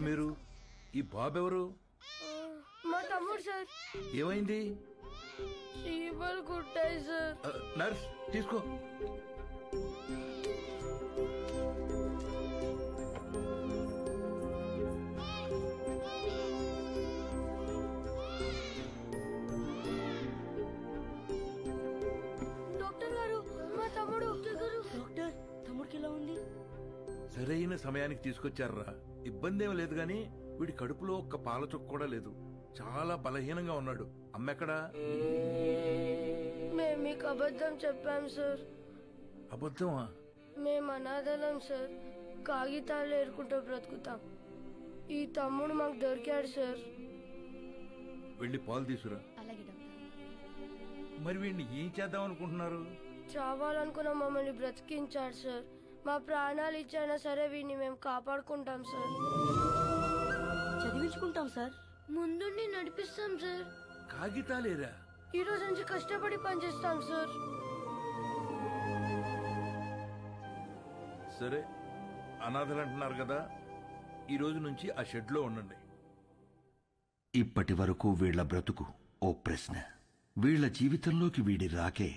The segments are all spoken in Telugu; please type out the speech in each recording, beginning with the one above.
మీరు? ఈ బాబు ఎవరు? మా తమ్ముడు సార్. ఏమైంది? చీమలు కుట్టాయి సార్. నర్స్ తీసుకో. డాక్టర్ గారు, మా తమ్ముడు. డాక్టర్, తమ్ముడికి ఎలా ఉంది? సరైన సమయానికి తీసుకొచ్చారా? ఇబ్బంది ఏమీ లేదు గాని వీడి కడుపులో ఒక్క పాల చుక్క కూడా లేదు. చాలా బలహీనంగా ఉన్నాడు. అమ్మెక్కడా? మేము మీకు అబద్ధం చెప్పాం సార్. అబద్ధమా? మేము అనాథలం సార్. కాగితాలు ఏరుకుంటూ బ్రతుకుతాం. ఈ తమ్ముడు మాకు దొరికాడు సార్. వెళ్ళి పాలు తీసుకురా. మరి వీడిని ఏం చేద్దాం అనుకుంటున్నారు? చావాలనుకున్న మమ్మల్ని బ్రతికించాడు సార్. మా ప్రాణాలు ఇచ్చైనా సరే వీడిని మేము కాపాడుకుంటాం సార్. చదివించుకుంటాం సార్. ముందుండి నడిపిస్తాం సార్. కాగితాలేరా? ఈ రోజు నుంచి కష్టపడి పనిచేస్తాం సార్. సరే, అనాథలు అంటున్నారు కదా, ఈ రోజు నుంచి ఆ షెడ్ లో ఉండండి. ఇప్పటి వరకు వీళ్ల బ్రతుకు ఓ ప్రశ్న, వీళ్ల జీవితంలోకి వీడి రాకే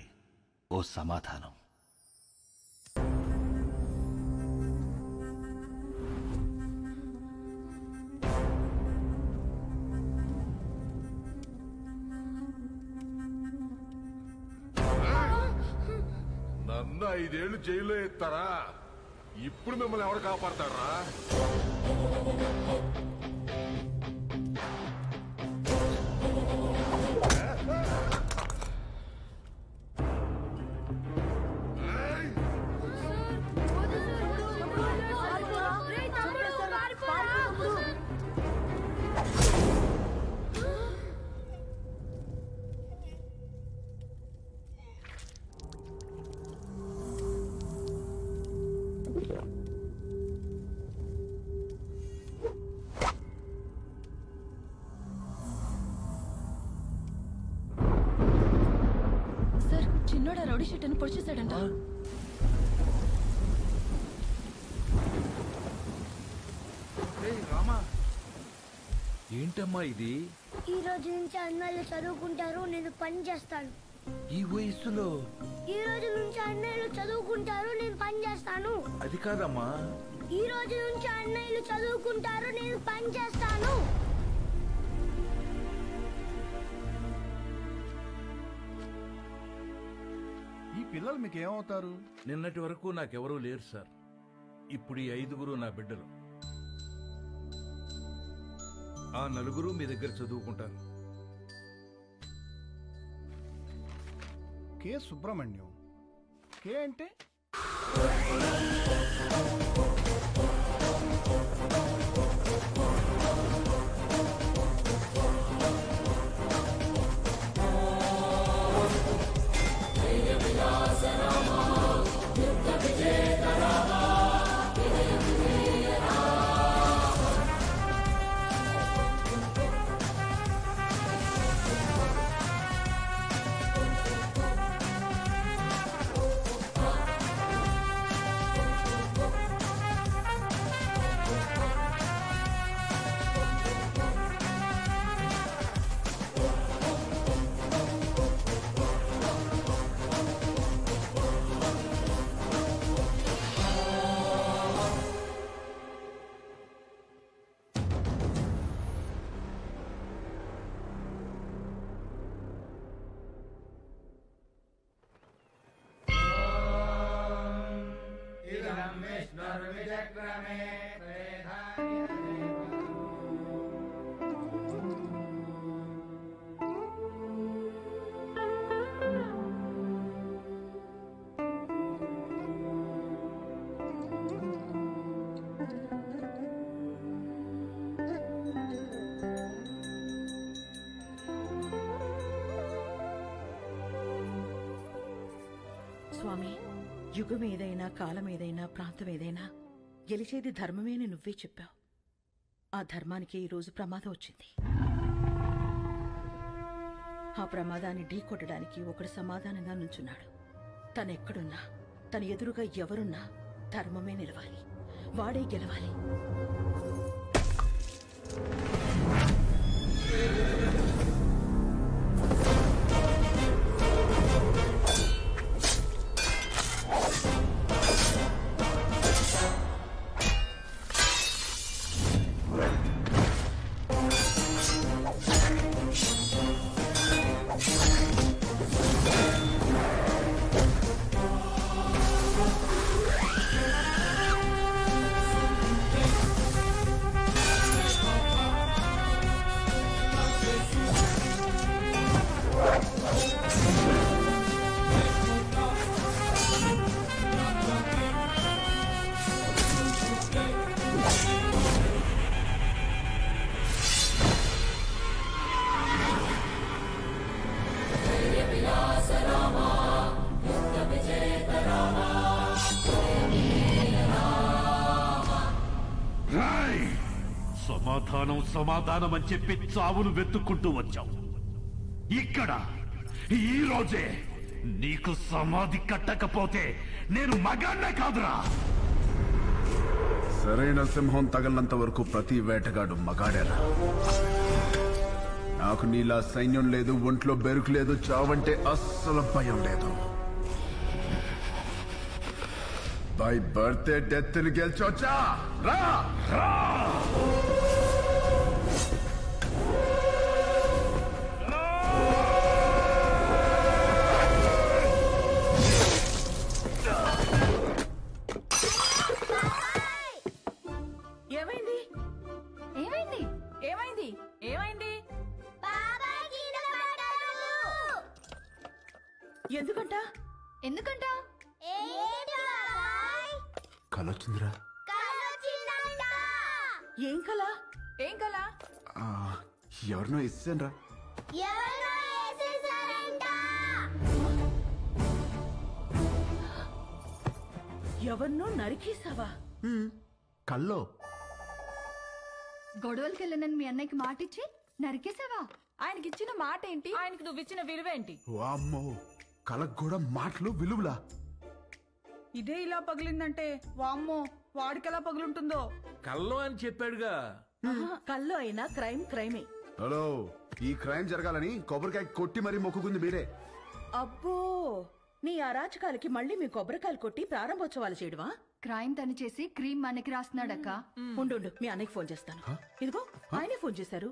ఓ సమాధానం. నన్ను 5 ఏళ్లు జైల్లో ఎత్తారా? ఇప్పుడు మిమ్మల్ని ఎవరు కాపాడతారా? చిన్నోడా రౌడీ షీట్ అని పొడిచేశాడంట. రామా, ఏంటమ్మా ఇది? ఈ రోజు నుంచి అన్నయ్యలు చదువుకుంటారు, నేను పని చేస్తాను. ఈ వయస్సులో? ఈ రోజు నుంచి అన్నయ్యలు చదువుకుంటారు, నేను పని చేస్తాను. అది కాదమ్మా. ఈ రోజు నుంచి అన్నయ్యలు చదువుకుంటారు, నేను పని చేస్తాను. ఈ పిల్లలు మీకేమవుతారు? నిన్నటి వరకు నాకెవరూ లేరు సార్. ఇప్పుడు ఈ 5గురు నా బిడ్డలు. ఆ 4 మీ దగ్గర చదువుకుంటారు. కే సుబ్రహ్మణ్యం. కే అంటే? స్వామి, యుగం ఏదైనా, కాలం ఏదైనా, ప్రాంతం ఏదైనా గెలిచేది ధర్మమే అని నువ్వే చెప్పావు. ఆ ధర్మానికి ఈరోజు ప్రమాదం వచ్చింది. ఆ ప్రమాదాన్ని ఢీకొట్టడానికి ఒకడు సమాధానంగా నుంచున్నాడు. తనెక్కడున్నా, తన ఎదురుగా ఎవరున్నా ధర్మమే నిలవాలి, వాడే గెలవాలి. సమాధానం అని చెప్పి చావును వెతుక్కుంటూ వచ్చావు. ఇక్కడ ఈ రోజే నీకు సమాధి కట్టకపోతే నేను మగాన్నే కాదురా. సరైన సింహం తగలంత వరకు ప్రతి వేటగాడు మగాడేరా. నాకు నీలా సైన్యం లేదు, ఒంట్లో బెరుకు లేదు, చావంటే అస్సలు భయం లేదు. బై బర్త్డే డెత్ ని గెలిచొచ్చా రా. ఎందుకంట కలొచ్చిందిరా. ఏం కల? ఏం కల? ఎవరినో ఇస్తానరా. ఎవరినో నరికేసావా? కల్లో గొడవలకెళ్ళనని మీ అన్నయ్యకి మాటిచ్చి నరికేసావా? ఆయనకిచ్చిన మాట ఏంటి? ఆయనకి నువ్విచ్చిన విలువేంటి? వామ్మో, కలకు కూడా మాటలు విలువలా. ఇదే ఇలా పగిలిందంటే వామ్మో వాడికెలా పగులుంటుందో. కల్లో అని చెప్పాడుగా. కల్లో అయినా క్రైమ్ క్రైమే. హలో, ఈ క్రైమ్ జరగాలని కొబ్బరికాయ కొట్టి మరీ మొక్కుకుంది మీరే. అబ్బో, నీ అరాచకాలకి మళ్ళీ మీ కొబ్బరికాయలు కొట్టి ప్రారంభోత్సవాలు చేయడమా? క్రైమ్ తను చేసి క్రీమ్ మనకి రాస్తున్నాడక్క. ఉండు, మీ అన్నయ్యకి ఫోన్ చేస్తాను. ఇదిగో ఆయనే ఫోన్ చేశారు.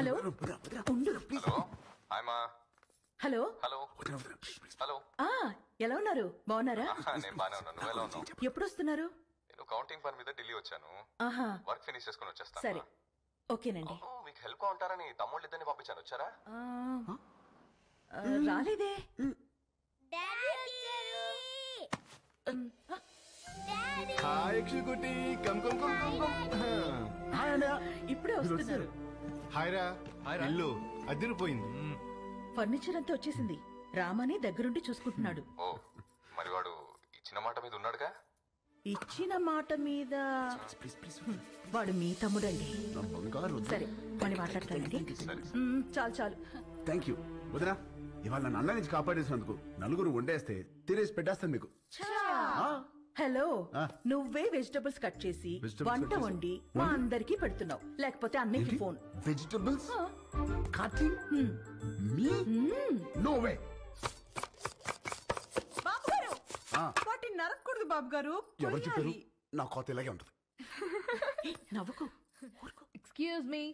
హలో, ఉండు. Hello hello hello. ఎలా ఉన్నారు? బాగున్నారా? నేను బానే ఉన్నాను. నువ్వు ఎలా ఉన్నావు? ఎప్పుడు వస్తున్నారు? నేను కౌంటింగ్ పని మీద ఢిల్లీ వచ్చాను. వర్క్ ఫినిష్ చేసుకుని వచ్చేస్తాను. సరే, ఓకేనండి. మీకు హెల్ప్ గా ఉంటారని తమ్ముళ్ళు ఇద్దరిని పంపించాను. వచ్చారా? రాలేదే. ఇప్పుడే వస్తున్నారు. ఇల్లు అదిరిపోయింది. ఫర్నిచర్ అంతా వచ్చేసింది. రామని దగ్గరుండి చూసుకుంటున్నాడు. ఓ, మరి వాడు ఇచ్చిన మాట మీద ఉన్నాడుగా? ఇచ్చిన మాట మీద వాడు మీ తమ్ముడండి. సరే, మళ్ళీ మాట్లాడతానండి. చాలు చాలు. థ్యాంక్ యూ వదినా. ఇవాళ నన్ను అన్న నుంచి కాపాడేసినందుకు నలుగురు వండేస్తే తినేసి పెట్టేస్తాను మీకు. హలో, నువ్వే వెజిటబుల్స్ కట్ చేసి వంట వండి మా అందరికి పెడుతున్నావు. లేకపోతే అన్నికి ఫోన్. వెజిటబుల్స్ కటింగ్ మీ? No way. బాబు గారు, వాటిని నరకూడదు బాబు గారు. ఎవరు చెప్పారు? నా కోత ఇలాగే ఉంటుంది. నవ్వుకు. Excuse me.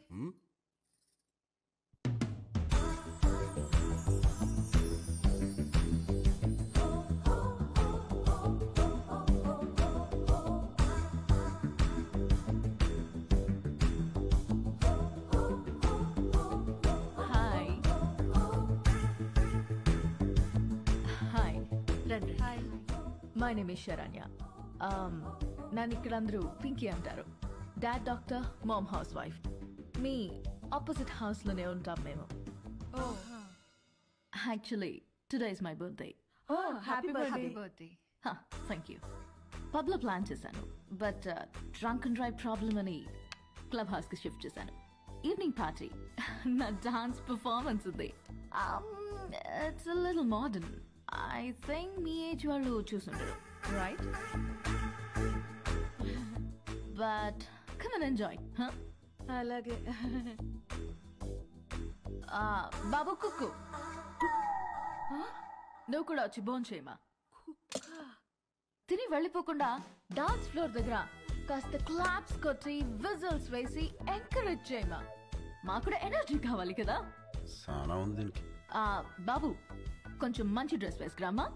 My name is Saranya. నన్ను ఇక్కడ అందరూ పింకీ అంటారు. Dad doctor, mom housewife. మీ ఆపోజిట్ హౌస్లోనే ఉంటాం మేము. Actually today is my birthday. Happy birthday. Thank you. పబ్లో ప్లాన్ చేశాను, but drunk and drive problem అని క్లబ్ హౌస్కి షిఫ్ట్ చేశాను. ఈవినింగ్ పార్టీ, నా డాన్స్ పర్ఫార్మెన్స్ ఉంది. It's a little modern. I think మీ ఏజ్ వాళ్ళు చూసుంటారు, right? But come and enjoy, huh? అలాగే. బాబు కుక్కు, నువ్వు కూడా వచ్చి బోన్ చేయమా. తిని వెళ్ళిపోకుండా డాన్స్ ఫ్లోర్ దగ్గర కాస్త క్లాప్స్ కొట్టి విజిల్స్ వేసి ఎంకరేజ్ చేయమా. మాకు కూడా ఎనర్జీ కావాలి కదా. చాలా ఉంది దీనికి. బాబు కొంచెం మంచి డ్రెస్ వేసుకురామా.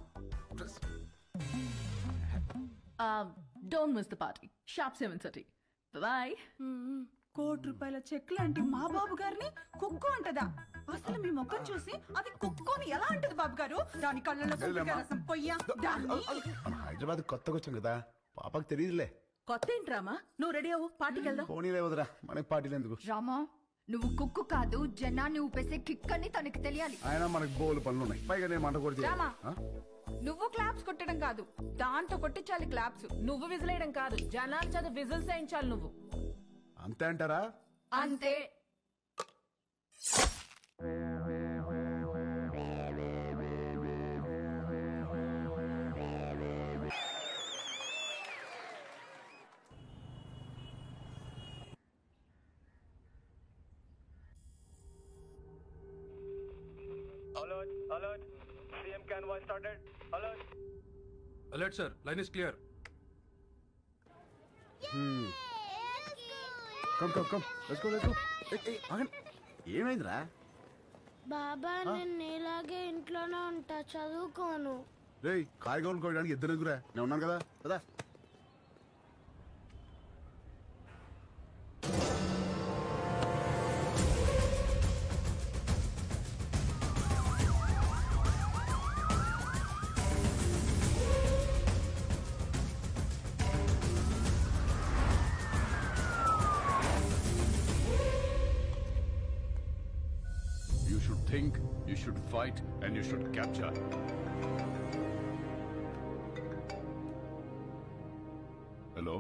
Don't miss the party. Sharp 7:30. Bye. ₹1,00,00,000 cheque లాంటి మా బాబు గారిని కుక్కు అంటదా? అసలు మీ ముఖం చూసి అది కుక్కుని ఎలా అంటది బాబు గారు? దాని కళ్ళలో రసం పొయ్యా. హైదరాబాద్ కొత్తగా వచ్చాం కదా, పాపకు తెలియదులే. కొత్త ఏంట్రామా? నువ్వు రెడీ అవ్వు, పార్టీకి వెళ్దాం. పోనీలే వదరా, మనకి పార్టీలు ఎందుకు? రామా, నువ్వు కుక్కు కాదు, జనాన్ని ఊపేసే కిక్ అని తనకి తెలియాలి. ఆయన మనకు బోలు పనులు ఉన్నాయి, పైగా నేను మంట కొడితే. రామా, నువ్వు క్లాప్స్ కొట్టడం కాదు, దాంతో కొట్టించాలి క్లాప్స్. నువ్వు విజిలేయడం కాదు, జనాలు చదువు విజిల్స్ వేయించాలి నువ్వు. అంతే అంటారా? అంతే. Alert, alert. CM convoy started. Alert. Alert, sir. Line is clear. Come. Let's go. ఏమైందిరా? బాబా నేను ఇలాగే ఇంట్లోనే ఉంటా, చదువుకోను. రేయ్, కాయగూరలు కోయడానికి ఇద్దరు ఎదుగురా, నేను ఉన్నాను కదా కదా. You should think, you should fight, and you should capture. Hello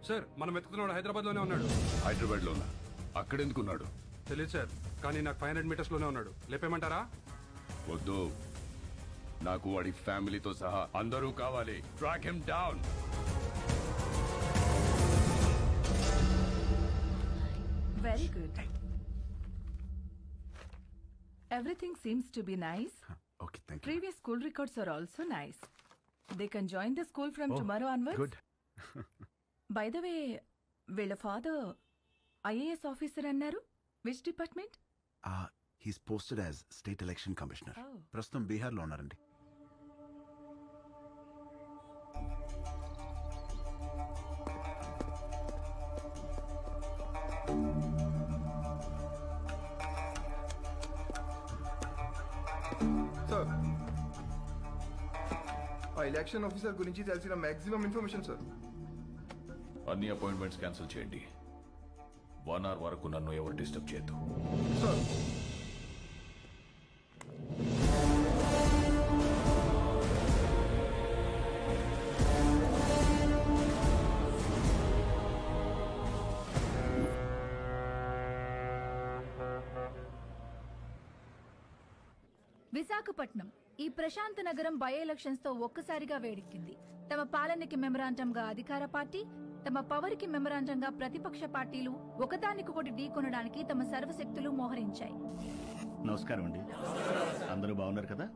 sir, మనం వెతుకుతున్నాడు హైదరాబాద్ లోనే ఉన్నాడు. హైదరాబాద్ లోనా? అక్కడెందుకున్నాడు? తెలియదు సార్, కానీ నాకు 500 మీటర్స్ లోనే ఉన్నాడు. లేపేమంటారా? వద్దు, నాకు వాడి ఫ్యామిలీతో సహా అందరూ కావాలి. Track him down. Very good. Everything seems to be nice. Okay, thank you. Previous school records are also nice. They can join the school from tomorrow onwards. Good. By the way, వీళ్ళ father IAS officer అన్నారు. Which department? He's posted as State Election Commissioner. Oh. ప్రస్తుతం బీహార్ లో ఉన్నారండి. సార్, ఆ ఎలక్షన్ ఆఫీసర్ గురించి తెలిసిన మాక్సిమం ఇన్ఫర్మేషన్ సార్. అన్ని అపాయింట్మెంట్స్ క్యాన్సిల్ చేయండి. 1 hour వరకు నన్ను ఎవరు డిస్టర్బ్ చేయొద్దు. సార్, విశాఖపట్నం ఈ ప్రశాంత నగరం బై ఎలక్షన్స్ తో ఒక్కసారిగా వేడెక్కింది. తమ పాలనకి మెమరాండంగా అధికార పార్టీ, తమ పవర్ కి మెమరాండంగా ప్రతిపక్ష పార్టీలు ఒకదానికొకటి ఢీకొనడానికి తమ సర్వశక్తులు మోహరించాయి. నమస్కారం అండి, అందరూ బాగున్నారు కదా?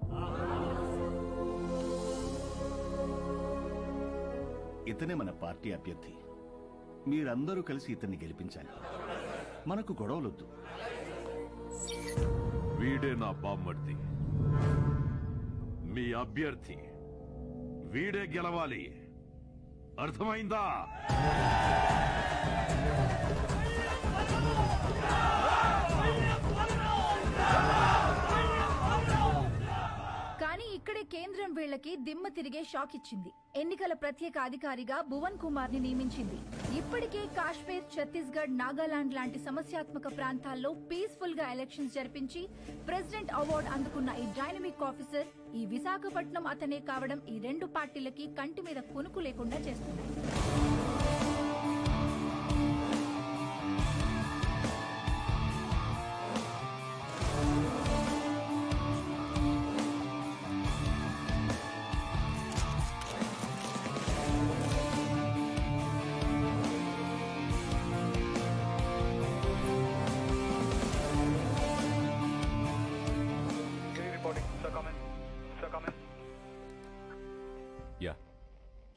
ఇతనే మన పార్టీ అభ్యర్థి. మీరందరూ కలిసి ఇతన్ని గెలిపించాలి. మనకు గొడవలొద్దు. వీడే నా బామ్మర్ది, మీ అభ్యర్థి. వీడే గెలవాలి, అర్థమైందా? కానీ ఇక్కడే కేంద్రం వీళ్లకి దిమ్మ తిరిగే షాక్ ఇచ్చింది. ఎన్నికల ప్రత్యేక అధికారిగా భువన్ కుమార్ ని నియమించింది. ఇప్పటికే కాశ్మీర్, ఛత్తీస్గఢ్, నాగాలాండ్ లాంటి సమస్యాత్మక ప్రాంతాల్లో పీస్ఫుల్ గా ఎలక్షన్స్ జరిపించి ప్రెసిడెంట్ అవార్డు అందుకున్న ఈ డైనమిక్ ఆఫీసర్ ఈ విశాఖపట్నం అతనే కావడం ఈ రెండు పార్టీలకి కంటి మీద కునుకు లేకుండా చేస్తుంది.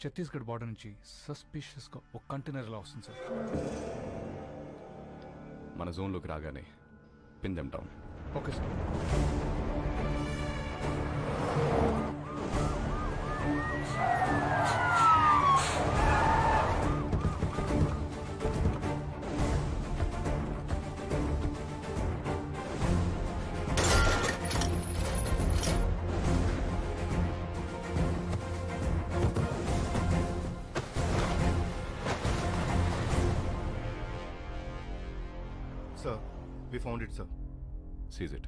ఛత్తీస్గఢ్ బార్డర్ నుంచి సస్పిషియస్గా ఒక కంటైనర్ ఇలా వస్తుంది సార్. మన జోన్లోకి రాగానే pin them down. Okay sir. Sir, we found it, sir. Seize it.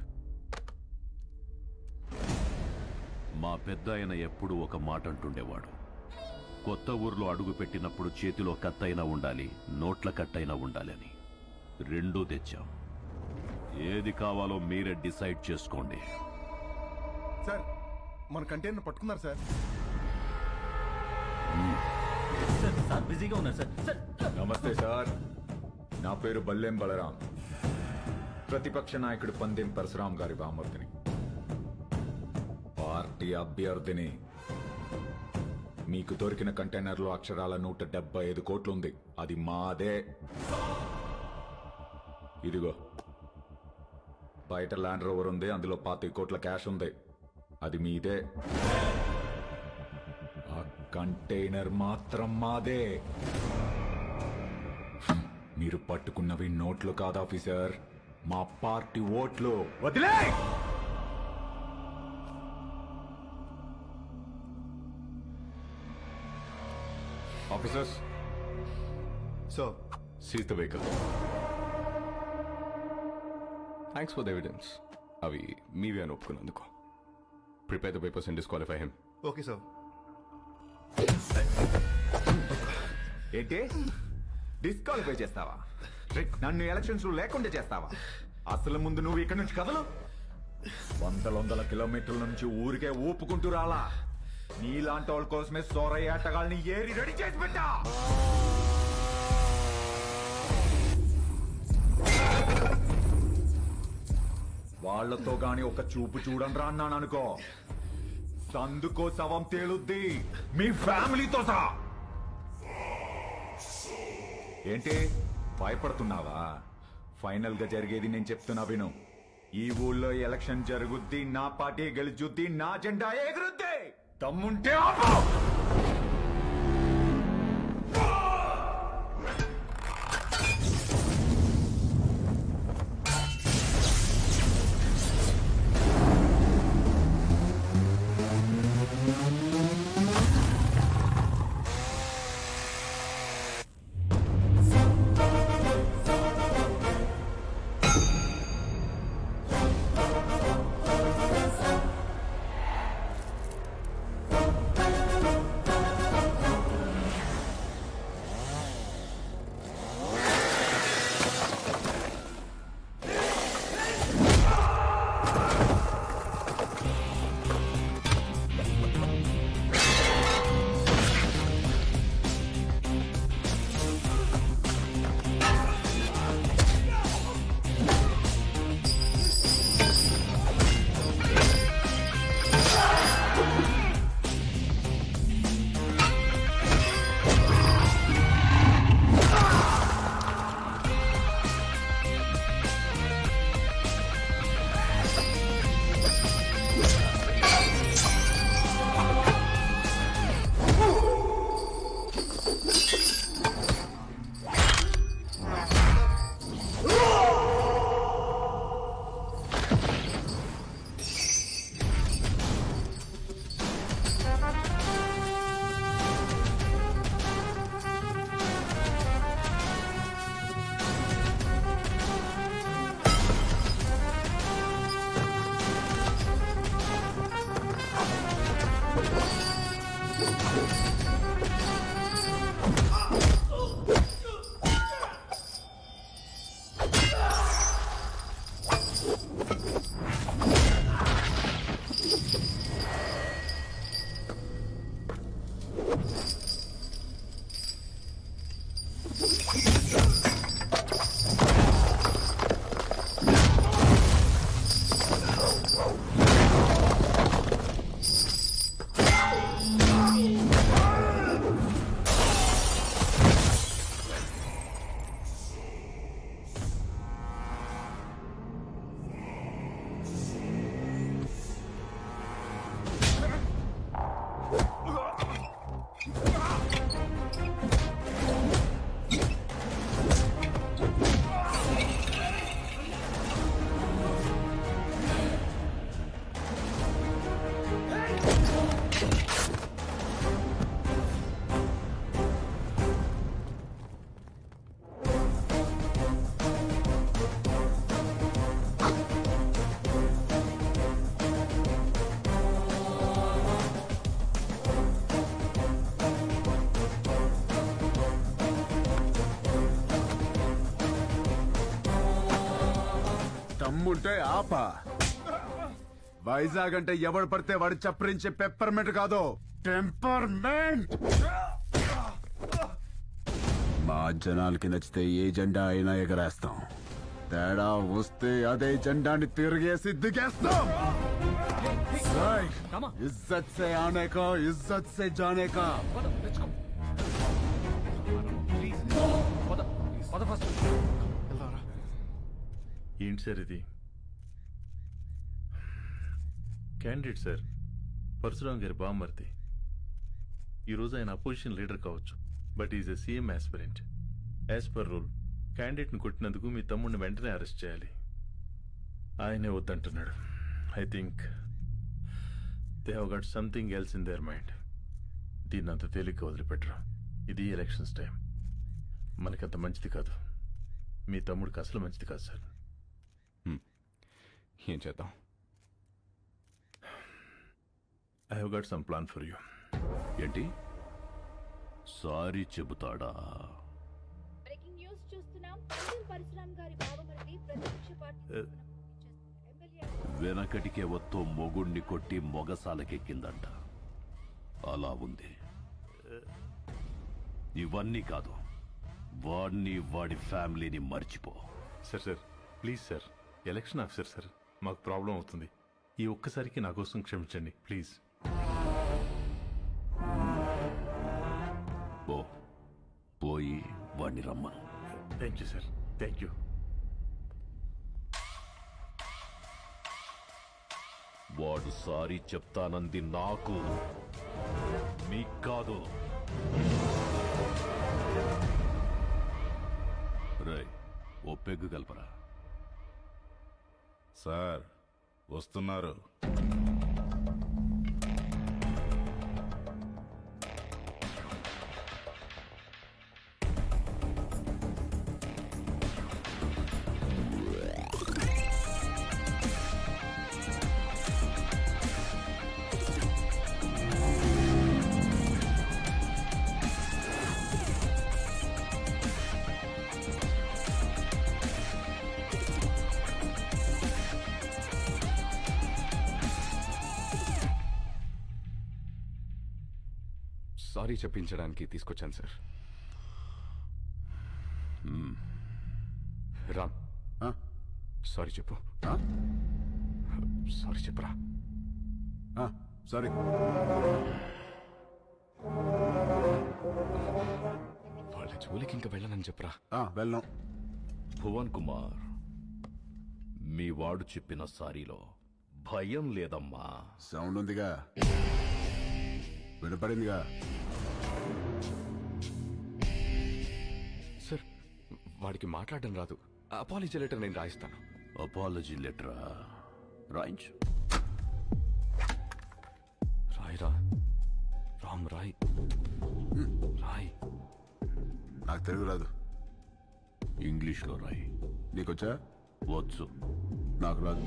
మా పెద్ద ఆయన ఎప్పుడూ ఒక మాట అంటుండేవాడు. కొత్త ఊర్లో అడుగు పెట్టినప్పుడు చేతిలో కత్తైనా ఉండాలి, నోట్ల కట్టైనా ఉండాలని. రెండూ తెచ్చాం. ఏది కావాలో మీరే డిసైడ్ చేసుకోండి. సార్, మన కంటైనర్ పట్టుకున్నారు సార్. సార్ బిజీగా ఉన్నారు సార్. నమస్తే సార్, నా పేరు బల్లెం బలరాం, ప్రతిపక్ష నాయకుడు పందెం పరశురాం గారి బామర్దిని, పార్టీ అభ్యర్థిని. మీకు దొరికిన కంటైనర్లో అక్షరాల 175 కోట్లుంది. అది మాదే. ఇదిగో బయట ల్యాండ్ రోవర్ ఉంది, అందులో 25 కోట్ల క్యాష్ ఉంది. అది మీదే. ఆ కంటైనర్ మాత్రం మాదే. మీరు పట్టుకున్నవి నోట్లు కాదు ఆఫీసర్, మా పార్టీ ఓట్లు. వదిలే! Officers, sir, seize the vehicle. Thanks for the evidence. అవి మీవే అని ఒప్పుకున్నందుకు. Prepare the papers and disqualify him. Okay sir. ఏంటి డిస్క్వాలిఫై చేస్తావా? నన్ను ఎలక్షన్స్ లేకుండా చేస్తావా? అసలు ముందు నువ్వు ఇక్కడ నుంచి కదలు. వందల కిలోమీటర్ల నుంచి ఊరికే ఊపుకుంటూ రాలా. నీలాంటి వాళ్ళ కోసమే సోరయ్య ఆటగాళ్ళని ఏరి రెడీ చేసి పెట్టా. వాళ్లతో గాని ఒక చూపు చూడండి రా అన్నాను అనుకో, సందుకో శవం తేలుద్ది, మీ ఫ్యామిలీతో సహా. ఏంటి భయపడుతున్నావా? ఫైనల్ గా జరిగేది నేను చెప్తున్నా విను. ఈ ఊళ్ళో ఎలక్షన్ జరుగుద్ది, నా పార్టీ గెలుచుద్ది, నా జెండా ఎగురుద్ది. దమ్ముంటే ఆపు. దమ్ముంటే ఆప. వైజాగ్ అంటే ఎవడు పడితే వాడు చప్పరించే పెప్పర్మెంట్ కాదు, టెంపర్మెంట్. మా జనాలకి నచ్చితే ఏ జెండా అయినా ఎగరేస్తాం. తేడా వస్తే అదే జెండాని తిరిగేసి దిగేస్తాం. ఇజ్జత్ సే ఆనే కా, ఇజ్జత్ సే జానే కా. ఏంటి సార్ ఇది? క్యాండిడేట్ సార్, పరశురాం గారి బామ్మర్ది. ఈరోజు ఆయన అపోజిషన్ లీడర్ కావచ్చు, but is a CM aspirant. As per rule క్యాండిడేట్ని కొట్టినందుకు మీ తమ్ముడిని వెంటనే అరెస్ట్ చేయాలి. ఆయనే వద్దంటున్నాడు. I think they have got something else in their mind. దీన్ని అంత తేలిగ్గా వదిలిపెట్టరు. ఇది ఎలక్షన్స్ టైం, మనకంత మంచిది కాదు. మీ తమ్ముడికి అసలు మంచిది కాదు సార్. ఏం చేద్దాం? I have got some plan for you. ఏంటి? సారీ చెబుతాడా? బ్రేకింగ్ న్యూస్ చూస్తున్నాం. పరశురాం గారి బావమరిది ప్రతిపక్ష పార్టీ వెనకటికే వత్తో మొగుణ్ణి కొట్టి మొగసాలకెక్కిందంట. అలా ఉంది. ఇవన్నీ కాదు, వాడిని వాడి ఫ్యామిలీని మర్చిపో. Sir please sir, election officer sir, మాకు ప్రాబ్లం అవుతుంది. ఈ ఒక్కసారికి నా కోసం క్షమించండి ప్లీజ్. పోయి వాడిని రమ్మను. Thank you sir, thank you. వాడు సారీ చెప్తానంది నాకు, మీకు కాదు. రేయ్, ఓ పెగ్గు కలపరా. సార్ వస్తున్నారు. సారీ చెప్పించడానికి తీసుకొచ్చాను సార్. రామ్, సారీ చెప్పు. సారీ చెప్పరా. సారీ. వాళ్ళ జోలికి ఇంకా వెళ్ళనని చెప్పరా. వెళ్ళాం. భువన్ కుమార్, మీ వాడు చెప్పిన సారీలో భయం లేదమ్మా. సౌండ్ ఉందిగా, వినపడిందిగా. సార్, వాడికి మాట్లాడడం రాదు. అపాలజీ లెటర్ నేను రాయిస్తాను. అపాలజీ లెటరా? రాయించు. రాయిరా. రామ్ రాయ్. రాయ్. నాకు తెలుగు రాదు. ఇంగ్లీష్లో రాయి. నీకొచ్చా? వచ్చు. నాకు రాదు.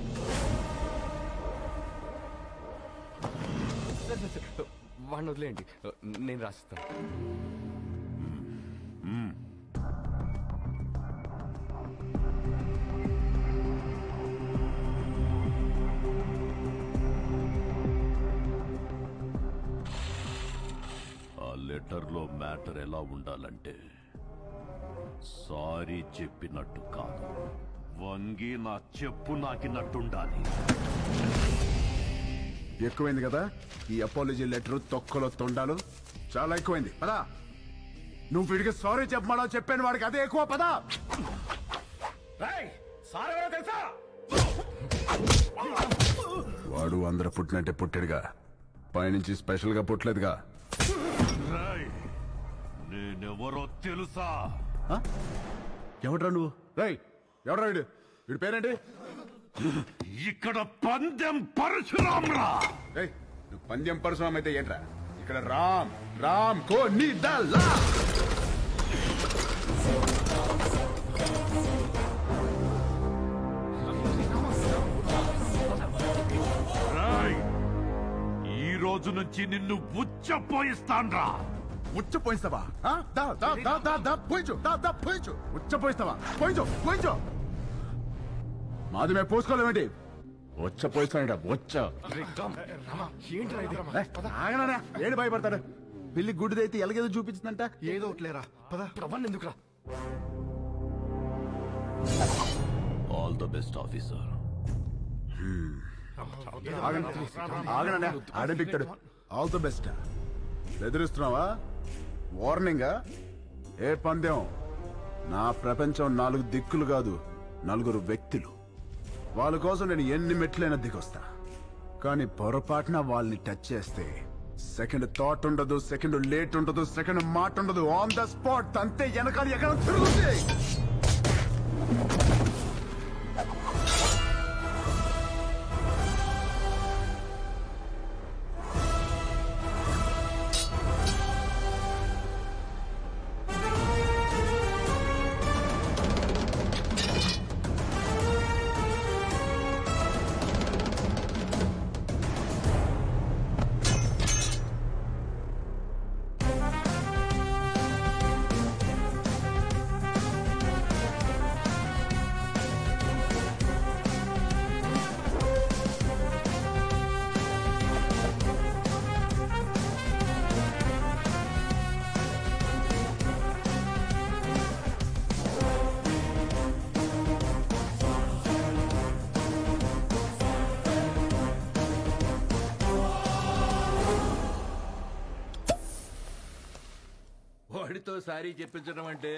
వాడిని వదిలేయండి, నేను రాసిస్తాను. ఆ లెటర్లో మ్యాటర్ ఎలా ఉండాలంటే, సారీ చెప్పినట్టు కాదు, వంగి నా చెప్పు నాకినట్టుండాలి. ఎక్కువైంది కదా ఈ అపాలజీ లెటర్, తొక్కలో తొండాలు చాలా ఎక్కువైంది. పదా, నువ్వు వీడికి సారీ చెప్పమా చెప్పాను, వాడికి అదే ఎక్కువ. పదా. వాడు అందరూ పుట్టినట్టే పుట్టాడుగా, పైనుంచి స్పెషల్ గా పుట్టలేదుగా. నేనెవరో తెలుసా? ఎవడ్రా నువ్వు? రేయ్, ఎవడ్రా వీడు? వీడి పేరేంటి? ఇక్కడ పందెం పరశురామ్రా. నువ్వు పందెం పరశురామ్ అయితే ఏంట్రా? ఇక్కడ రామ్ రామ్ కో నీ దల్లా. ఈ రోజు నుంచి నిన్ను ఉచ్చపోయిస్తాన్రా. ఉచ్చపోయిస్తావా? పోయించు. ఉచ్చపోయిస్తావా? పోయించు. మాది మేము పోసుకోలేమేంటి? వచ్చ పోయిస్తాడ వచ్చ. ఆగనా ఏడు భయపడతాడు? పిల్లి గుడ్డిదైతే ఎలాగేదో చూపించిందంట. ఏదో ఒకట్లేరా పద. ప్రవన్ ఎందుకురా? All the best officer. ఆగనా ఆడే పిక్తాడు. All the best. బెదిరిస్తున్నావా? వార్నింగా? ఏ పందెం? నా ప్రపంచం 4 దిక్కులు కాదు, 4 వ్యక్తులు. వాళ్ళ కోసం నేను ఎన్ని మెట్లైనా దిగొస్తా. కానీ పొరపాటున వాళ్ళని టచ్ చేస్తే సెకండ్ థాట్ ఉండదు, సెకండ్ లేట్ ఉండదు, సెకండ్ మాట ఉండదు. ఆన్ ద స్పాట్ అంతే. వెనకాల ఎక్కడ తిరుగుతుంది. వాడితో సారీ చెప్పించడం అంటే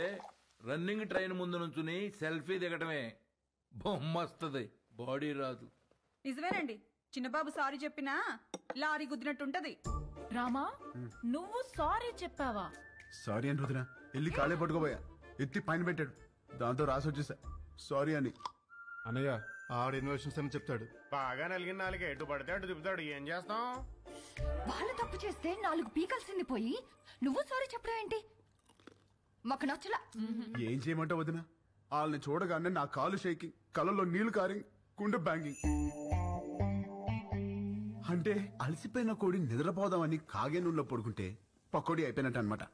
రన్నింగ్ ట్రైన్ ముందు నుంచుని సెల్ఫీ దిగటమే. బొమ్మస్తుంది, బాడీ రాదు. నిజమేనండి, చిన్నబాబు సారీ చెప్పినా లారీ గుద్దినట్టుంటది. రామా, నువ్వు సారీ చెప్పావా? సారీ అని వదినా వెళ్ళి కాళ్ళే పట్టుకోబోయా. ఎత్తి పైన పెట్టాడు. దాంతో రాసి వచ్చేసా సారీ అని. అన్నయ్య ఆవిడ ఇన్వెషన్స్ అని చెప్తాడు. బాగా నలిగిన నాలుగు ఎటు పడితే అటు తిప్పుతాడు. ఏం చేస్తాం? వాళ్ళు తప్పు చేస్తే 4 పీకల్సింది పోయి నువ్వు సారీ చెప్పడం ఏంటి? మాకు నచ్చలా. ఏం చేయమంటావు వదినా? వాళ్ళని చూడగానే నా కాలు షేకింగ్, కళ్ళల్లో నీళ్లు కారింగ్, గుండె బ్యాంగింగ్. అంటే అలసిపోయిన కోడి నిద్రపోదామని కాగే నూనెలో పడుకుంటే పకోడీ అయిపోయినట్టు అనమాట.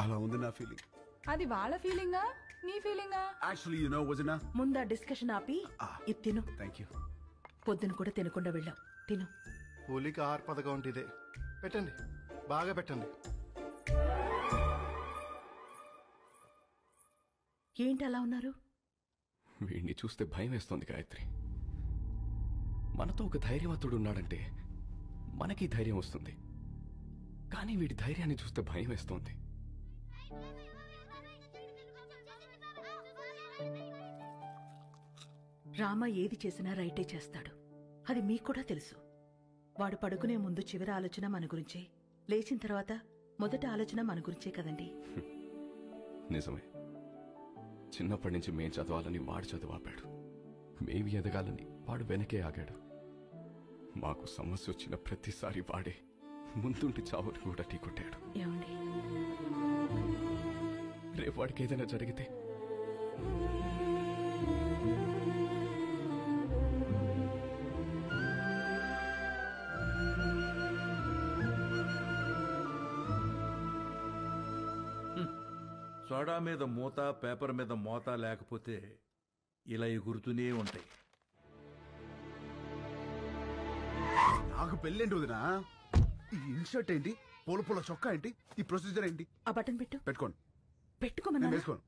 అలా ఉంది నా ఫీలింగ్. అది వాళ్ళ ఫీలింగా నీ ఫీలింగా? యాక్చువల్లీ యు నో వదినా, ముందా డిస్కషన్ ఆపి ఇది తిను. Thank you. పొద్దున కూడా తినకుండా వెళ్ళాం. తిను. పోలిక ఆహార పథకం అంటే ఇదే. పెట్టండి, బాగా పెట్టండి. ఏంటి అలా ఉన్నారు? వీడిని చూస్తే భయం వేస్తోంది గాయత్రి. మనతో ఒక ధైర్యవంతుడు ఉన్నాడంటే మనకి ధైర్యం వస్తుంది. కానీ వీడి ధైర్యాన్ని చూస్తే భయం వేస్తోంది. రామ ఏది చేసినా రైటే చేస్తాడు. అది మీకు కూడా తెలుసు. వాడు పడుకునే ముందు చివరి ఆలోచన మన గురించే, లేచిన తర్వాత మొదటి ఆలోచన మన గురించే కదండి. నిజమే. చిన్నప్పటి నుంచి మేం చదవాలని వాడు చదువు ఆపాడు. మేమి ఎదగాలని వాడు వెనకే ఆగాడు. మాకు సమస్య వచ్చిన ప్రతిసారి వాడే ముందుండి చావుని కూడా ఢీకొట్టాడు. ఏమండి, రేపు వాడికి ఏదైనా జరిగితే సోడా మీద మూత, పేపర్ మీద మోత లేకపోతే ఇలా ఎగురుతూనే ఉంటాయి. నాకు పెళ్ళేంటి వదినా? ఈ ఇన్షర్ట్ ఏంటి? పూల పూల చొక్కా ఏంటి? ఈ ప్రొసీజర్ ఏంటి? ఆ బటన్ పెట్టు. పెట్టుకోండి. పెట్టుకోమన్నా. వేసుకోను.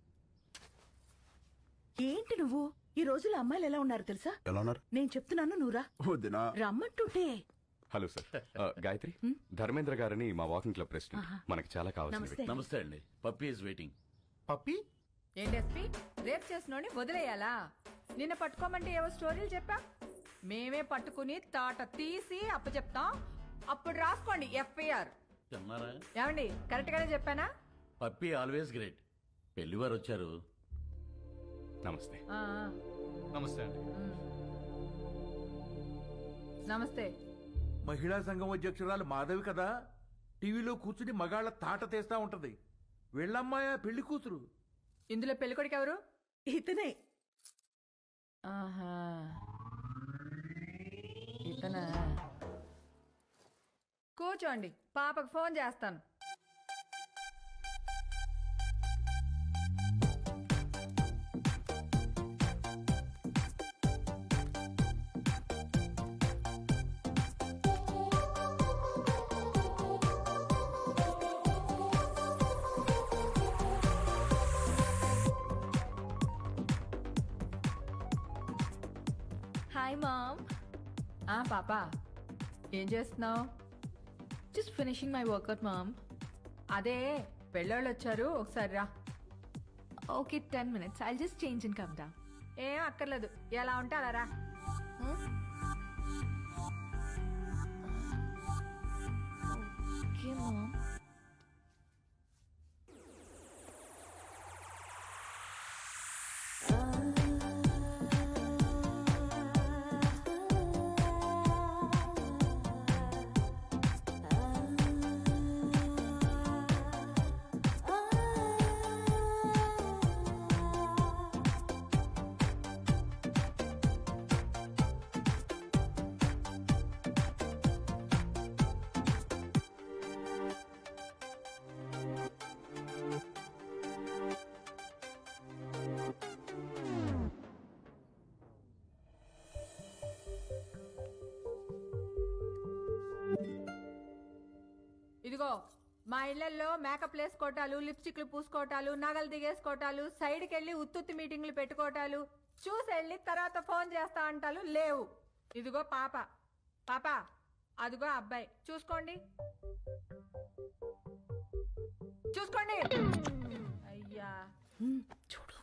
ఏంటి నువ్వు? ఈ రోజుల్లో అమ్మాయిలు ఎలా ఉన్నారు తెలుసా? ఎలా ఉన్నారు? నేను చెప్తున్నాను, నువ్వురా. వదినా రమ్మంటుంటే. హలో సార్, గాయత్రి, ధర్మేంద్ర గారని మా వాకింగ్ క్లబ్ ప్రెసిడెంట్. మనకి చాలా కావాల్సింది. నమస్తే అండి. Pappi is waiting. పప్పీ ఏంటెస్పీ, రేప్ చేసినోని వదిలేయాలా? నిన్న పట్టుకోమంటే ఏవో స్టోరీలు చెప్పా. మేమే పట్టుకుని తాట తీసి అప్పచెప్తాం. అప్పుడు రాసుకోండి ఎఫ్ఐఆర్. చెన్నారా? ఏమండి, కరెక్ట్ గానే చెప్పానా? Puppy always great. పెళ్లివారు వచ్చారు. నమస్తే. నమస్తే అండి. నమస్తే. మహిళా సంఘం అధ్యక్షురాలు మాధవి కదా, టీవీలో కూర్చుని మగాళ్ళ తాట తీస్తా ఉంటది. వీళ్ళమ్మాయ పెళ్లి కూతురు. ఇందులో పెళ్ళికొడుకు ఎవరు? ఇతనే. ఆహా, ఇతనా? కూర్చోండి, పాపకు ఫోన్ చేస్తాను. మామ్. పాపా ఏం చేస్తున్నావు? Just finishing my workout mom. అదే పెళ్ళోళ్ళు వచ్చారు, ఒకసారి రా. Okay 10 minutes. I'll just change and come down. ఏం అక్కర్లేదు, ఎలా ఉంటే అలా రా. Okay, mom. ఇదిగో మా ఇళ్లలో మేకప్ వేసుకోవటాలు, లిప్స్టిక్లు పూసుకోవటాలు, నగలు దిగేసుకోవటాలు, సైడ్కి వెళ్ళి ఉత్తుత్తి మీటింగ్లు పెట్టుకోవటాలు, చూసి వెళ్ళి తర్వాత ఫోన్ చేస్తా అంటాలు లేవు. ఇదిగో పాప అదిగో అబ్బాయి, చూసుకోండి అయ్యా చూడు.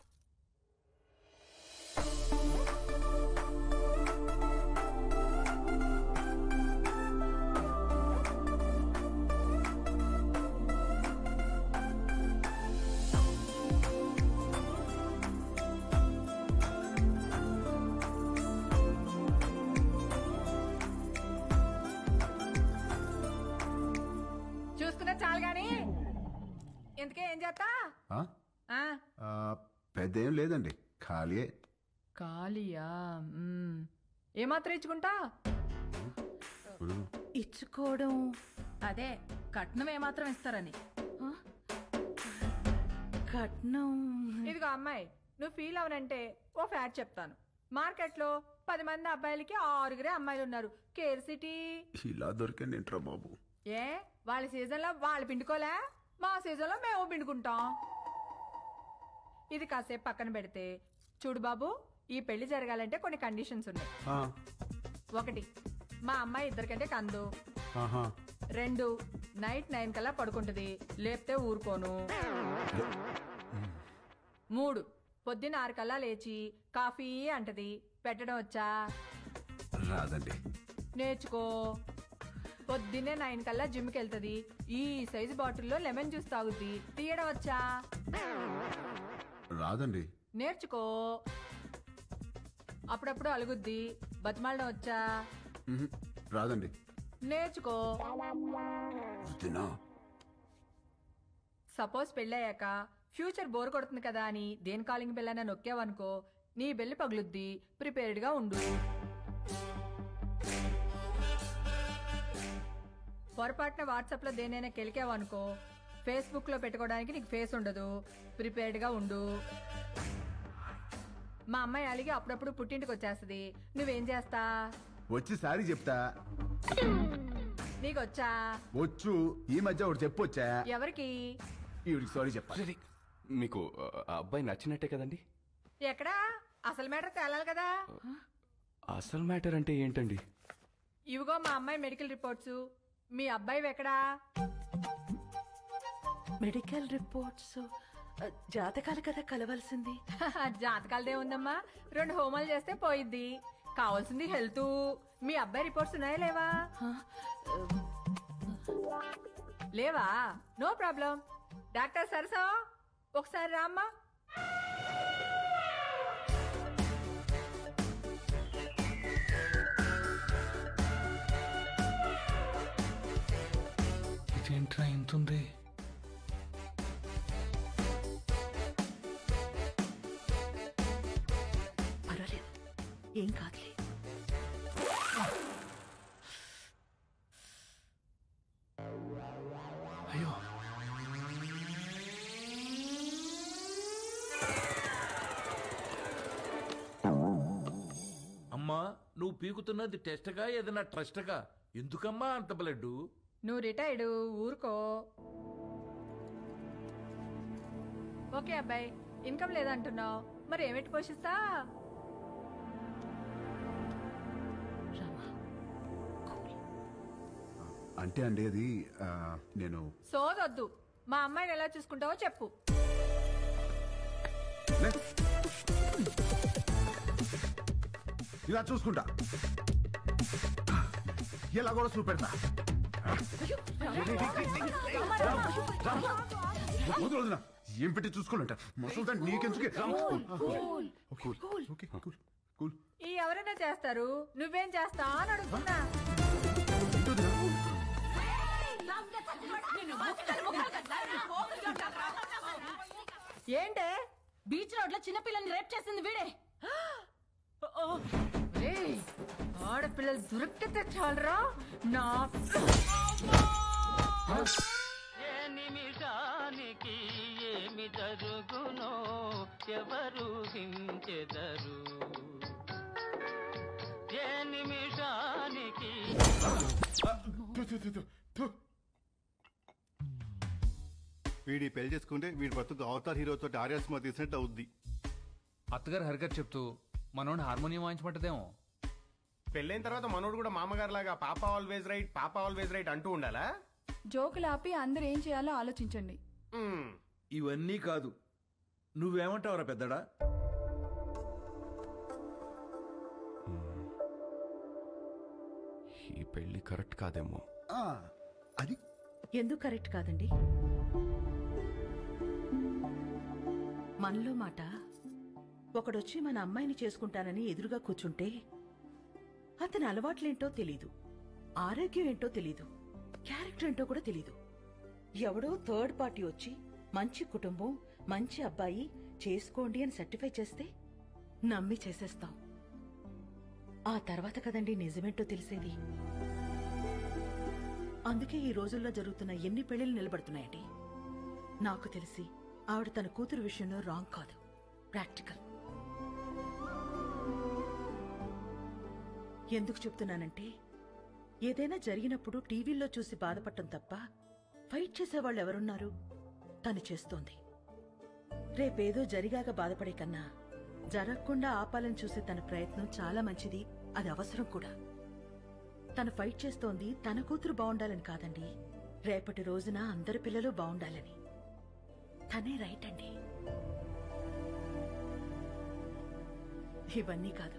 చూసుకున్నా చాలు గాని ఇంతకే ఏం చేస్తా? పెద్ద ఏం లేదండి, ఖాళీయే. ఖాళీయా? ఏమాత్రం ఇచ్చుకుంటా? ఇచ్చుకోవడం అదే కట్నం ఏమాత్రం ఇస్తారని. కట్నం ఇదిగో అమ్మాయి, నువ్వు ఫీల్ అవనంటే ఓ ఫ్యాక్ట్ చెప్తాను. మార్కెట్లో 10 మంది అబ్బాయిలకి 6 అమ్మాయిలు ఉన్నారు. కేర్ సిటీ ఇలా దొరికండి ఏంట్రా బాబు. ఏ వాళ్ళ సీజన్లో వాళ్ళు పిండుకోలే, మా సీజన్లో మేము పిండుకుంటాం. ఇది కాసేపు పక్కన పెడితే చూడు బాబు, ఈ పెళ్లి జరగాలంటే కొన్ని కండిషన్స్ ఉన్నాయి. 1, మా అమ్మాయి 2 కంటే కందు. 2, నైట్ 9 కల్లా పడుకుంటది, లేపితే ఊరుకోను. 3, పొద్దున్న 6 కల్లా లేచి కాఫీ అంటది, పెట్టడం వచ్చా? రాదండి. నేర్చుకో. పొద్దున్నే 9 కల్లా జిమ్కి వెళ్తుంది, ఈ సైజు బాటిల్లో లెమన్ జ్యూస్ తాగుద్ది, తీయడం వచ్చా? రాదండి. నేర్చుకో. అప్పుడప్పుడు అలుగుద్ది, బతిమాలడం వచ్చా? రాదండి. నేర్చుకో. సపోజ్ పెళ్ళయ్యాక ఫ్యూచర్ బోర్ కొడుతుంది కదా అని దేని కాలింగ్ బెల్ అయినా నొక్కావనుకో, నీ బెల్లి పగులుద్ది, ప్రిపేర్డ్ గా ఉండు. పొరపాటున వాట్సాప్ లో దేనైనా కెలికావనుకో, ఫేస్బుక్ లో పెట్టుకోవడానికి నీకు ఫేస్ ఉండదు, ప్రిపేర్డ్ గా ఉండు. మా అమ్మాయి అలిగి అప్పుడప్పుడు పుట్టింటికి వచ్చేస్తుంది, నువ్వేం చేస్తా? వచ్చి సారీ చెప్తా. నీకొచ్చా? వచ్చు. ఈ మధ్య ఒకటి చెప్పొచ్చా? ఎవరికి? ఈవిడికి సారీ చెప్పాలి. మీకు అబ్బాయి నచ్చినట్టే కదండి? ఎక్కడా? అసలు మ్యాటర్ తేలాలి కదా. అసలు మ్యాటర్ అంటే ఏంటండి? ఇవిగో మా అమ్మాయి మెడికల్ రిపోర్ట్స్. మీ అబ్బాయి ఎక్కడా? మెడికల్ రిపోర్ట్స్ జాతకాలు కదా కలవాల్సింది. జాతకాలదే ఉందమ్మా, 2 హోమాలు చేస్తే పోయిద్ది. కావాల్సింది హెల్త్. మీ అబ్బాయి రిపోర్ట్స్ ఉన్నాయా లేవా? లేవా? No problem. డాక్టర్ సరసా ఒకసారి రామ్మా. ఇదేంట్రా ఇంతుంది? పర్వాలేదు, ఏం కాదులే. అయ్యో, అమ్మా నువ్వు పీకుతున్నది టెస్ట్గా ఏదైనా ట్రస్ట్గా? ఎందుకమ్మా అంత బ్లడ్? నువ్వు రిటైర్డ్, ఊరుకో. ఓకే అబ్బాయి, ఇన్కమ్ లేదంటున్నావు, మరి ఏమిటి పోషిస్తా? అంటే అండి అది నేను సోదొద్దు. మా అమ్మాయిని ఎలా చూసుకుంటావో చెప్పు. ఇలా చూసుకుంటా, ఎలా కూడా చూపెడతా. ఏం పెట్టి చూసుకోవాలంట మసలు నీకెందుకే. ఈ ఎవరైనా చేస్తారు, నువ్వేం చేస్తా అని అడుగుతున్నా. ఏంటే? బీచ్ రోడ్ లో చిన్నపిల్లల్ని రేప్ చేసింది వీడే. ఆడపిల్లలు దొరికితే చాలరా నా. ఏ నిమిషానికి ఏమి జరుగునో ఎవరు హించెదరు. ఏ నిమిషానికి వీడి పెళ్లి చేసుకుంటే వీడి బతుకు అవతార్ హీరోతో ఆర్యా సినిమా తీసినట్టు అవుద్ది. అత్తగారు హరికట్ చెప్తూ మనోడిని హార్మోనియం వాయించమంటదేమో. పెళ్ళైన తర్వాత మనోడు కూడా మామగారు లాగా పాప ఆల్వేజ్ రైట్, పాప ఆల్వేజ్ రైట్ అంటూ ఉండాలా? జోకులు ఆపి అందరూ ఏం చేయాలో ఆలోచించండి. ఇవన్నీ కాదు, నువ్వేమంటావురా పెద్దడా? ఈ పెళ్లి కరెక్ట్ కాదేమో. అది ఎందుకు కరెక్ట్ కాదండి? మనలో మాట ఒకడొచ్చి మన అమ్మాయిని చేసుకుంటానని ఎదురుగా కూర్చుంటే అతని అలవాట్లేంటో తెలీదు, ఆరోగ్యం ఏంటో తెలీదు, క్యారెక్టర్ ఏంటో కూడా తెలీదు. ఎవడో థర్డ్ పార్టీ వచ్చి మంచి కుటుంబం, మంచి అబ్బాయి చేసుకోండి అని సర్టిఫై చేస్తే నమ్మి చేసేస్తాం. ఆ తర్వాత కదండి నిజమేంటో తెలిసేది. అందుకే ఈ రోజుల్లో జరుగుతున్న ఎన్ని పెళ్లిళ్ళు నిలబడుతున్నాయండి. నాకు తెలిసి ఆవిడ తన కూతురు విషయంలో రాంగ్ కాదు, ప్రాక్టికల్. ఎందుకు చెప్తున్నానంటే ఏదైనా జరిగినప్పుడు టీవీల్లో చూసి బాధపడటం తప్ప ఫైట్ చేసేవాళ్ళు ఎవరున్నారు? తను చేస్తోంది. రేపేదో జరిగాక బాధపడే కన్నా జరగకుండా ఆపాలని చూసే తన ప్రయత్నం చాలా మంచిది, అది అవసరం కూడా. తను ఫైట్ చేస్తోంది తన కూతురు బాగుండాలని కాదండి, రేపటి రోజున అందరి పిల్లలు బాగుండాలని. తనే రైట్ అండి. ఇవన్నీ కాదు,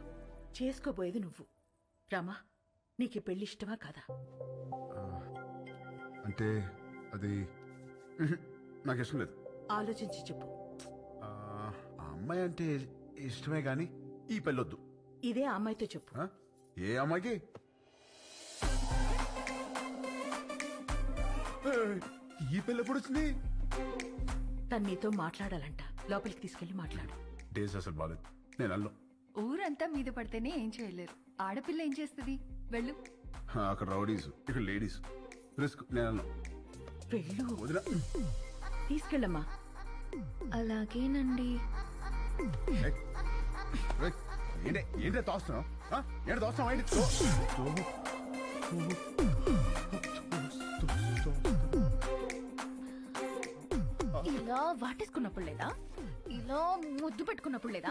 చేసుకోబోయేది నువ్వు. రామా, నీకు పెళ్లి ఇష్టమా కాదా? అంటే అది నాకు ఇష్టం లేదు. ఆలోచించి చెప్పు. ఆ అమ్మాయి అంటే ఇష్టమే గాని ఈ పెళ్ళొద్దు. ఇదే అమ్మాయితో చెప్పు. ఏ అమ్మాయికి? ఈ పెళ్ళి ఎప్పుడు వచ్చింది? తను నీతో మాట్లాడాలంట, లోపలికి తీసుకెళ్లి మాట్లాడు. డేస్ అసలు బాలేదు, నేను అల్లం. ఊరంతా మీద పడితేనే ఏం చేయలేరు, ఆడపిల్ల ఏం చేస్తుంది? వెళ్ళు. అక్కడ రౌడీస్, ఇక్కడ లేడీస్, రిస్క్. నేను అల్లం. వెళ్ళు. వదిలా. తీసుకెళ్ళమ్మా. అలాగేనండి. ఏంటే తోస్తున్నావు? ఏంటి తోస్తున్నావు? ఇలా వాటేసుకున్నప్పుడు లేదా? ఇలా ముద్దు పెట్టుకున్నప్పుడు లేదా?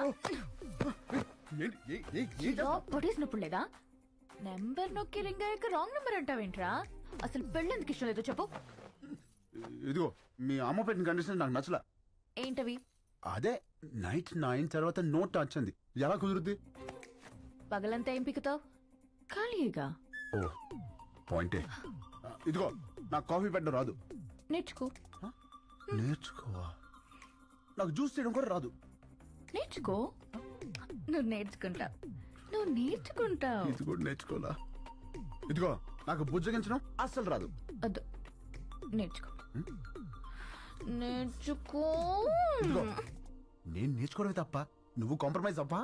ఇలా పొడేసినప్పుడు లేదా? నెంబర్ నొక్కి రింగ్ అయ్యాక రాంగ్ నెంబర్ అంటావేంట్రా? అసలు పెళ్ళెందుకు ఇష్టం లేదో చెప్పు. ఇదిగో మీ అమ్మ పెట్టిన కండిషన్ నాకు నచ్చలా. ఏంటవి? అదే నైట్ 9 తర్వాత నోట్ టచ్ అంది. ఎలా కుదురుద్ది? పగలంతా ఏం పిక్కుతావు? ఖాళీగా. ఓ పాయింటే. ఇదిగో నాకు కాఫీ పెట్టడం రాదు. నేర్చుకో. నేర్చుకోవా? నాకు జ్యూస్ చేయడం కూడా రాదు. నేర్చుకో. నువ్వు నేర్చుకుంటావు, నువ్వు నేర్చుకుంటావు. ఇది కూడా నేర్చుకోవాలా? ఇదిగో నాకు బుజ్జగించడం అస్సలు రాదు. వద్దు, నేర్చుకో. నేర్చుకో. నేను నేర్చుకోవడమే తప్ప నువ్వు కాంప్రమైజ్ అవ్వా?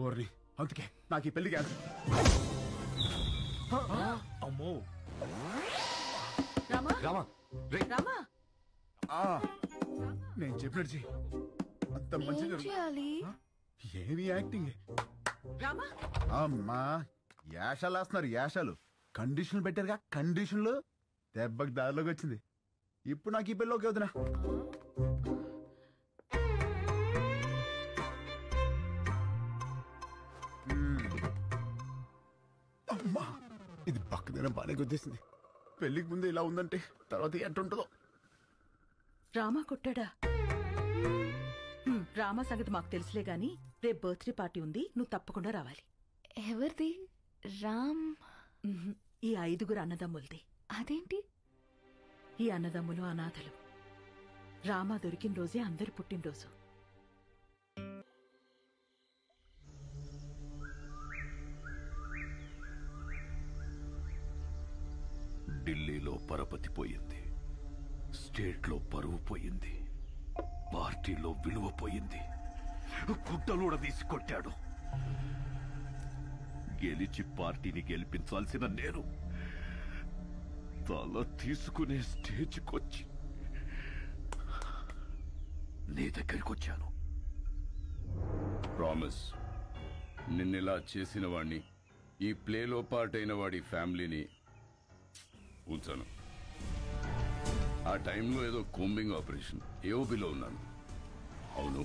ఓర్ని, అందుకే నాకు ఈ పెళ్లి క్యాన్సిల్. అమ్మో రామా, రామా, రామా, నేను చెప్పినట్టు చెయ్యి. అంత మంచిగా ఏమి యాక్టింగ్. రామా, అమ్మా యాషాలు వేస్తున్నారు, యాషాలు. కండిషన్లు పెట్టారుగా, కండిషన్లు. దెబ్బకి దారిలోకి వచ్చింది. ఇప్పుడు నాకు ఈ పెళ్ళి ఓకే వదినా. అమ్మా ఇది పక్కదైనా బాగానే గుర్తిస్తుంది. పెళ్లికి ముందు ఇలా ఉందంటే తర్వాత ఎట్టుంటుందో. రామా కొట్టాడా? రామా సంగతి మాకు తెలుసులే గాని రేపు బర్త్డే పార్టీ ఉంది, నువ్వు తప్పకుండా రావాలి. ఎవరిది? రామ్? ఈ 5 అన్నదమ్ములది. అదేంటి? ఈ అన్నదమ్ములు అనాథలు. రామా దొరికిన రోజే అందరి పుట్టినరోజు. ఢిల్లీలో పరపతి పోయింది, స్టేట్లో పరువు పోయింది, పార్టీలో విలువ పోయింది. గుడ్డలూడ తీసి కొట్టాడు. గెలిచి పార్టీని గెలిపించాల్సిన నేను తల తీసుకునే స్టేజ్కొచ్చి నీ దగ్గరికి వచ్చాను. ప్రామిస్, నిన్నెలా చేసిన వాణ్ణి, ఈ ప్లేలో పార్ట్ అయిన వాడి ఫ్యామిలీని ఉంచాను. ఆ టైంలో ఏదో కోంబింగ్ ఆపరేషన్ ఏఓబిలో ఉన్నాను. అవును,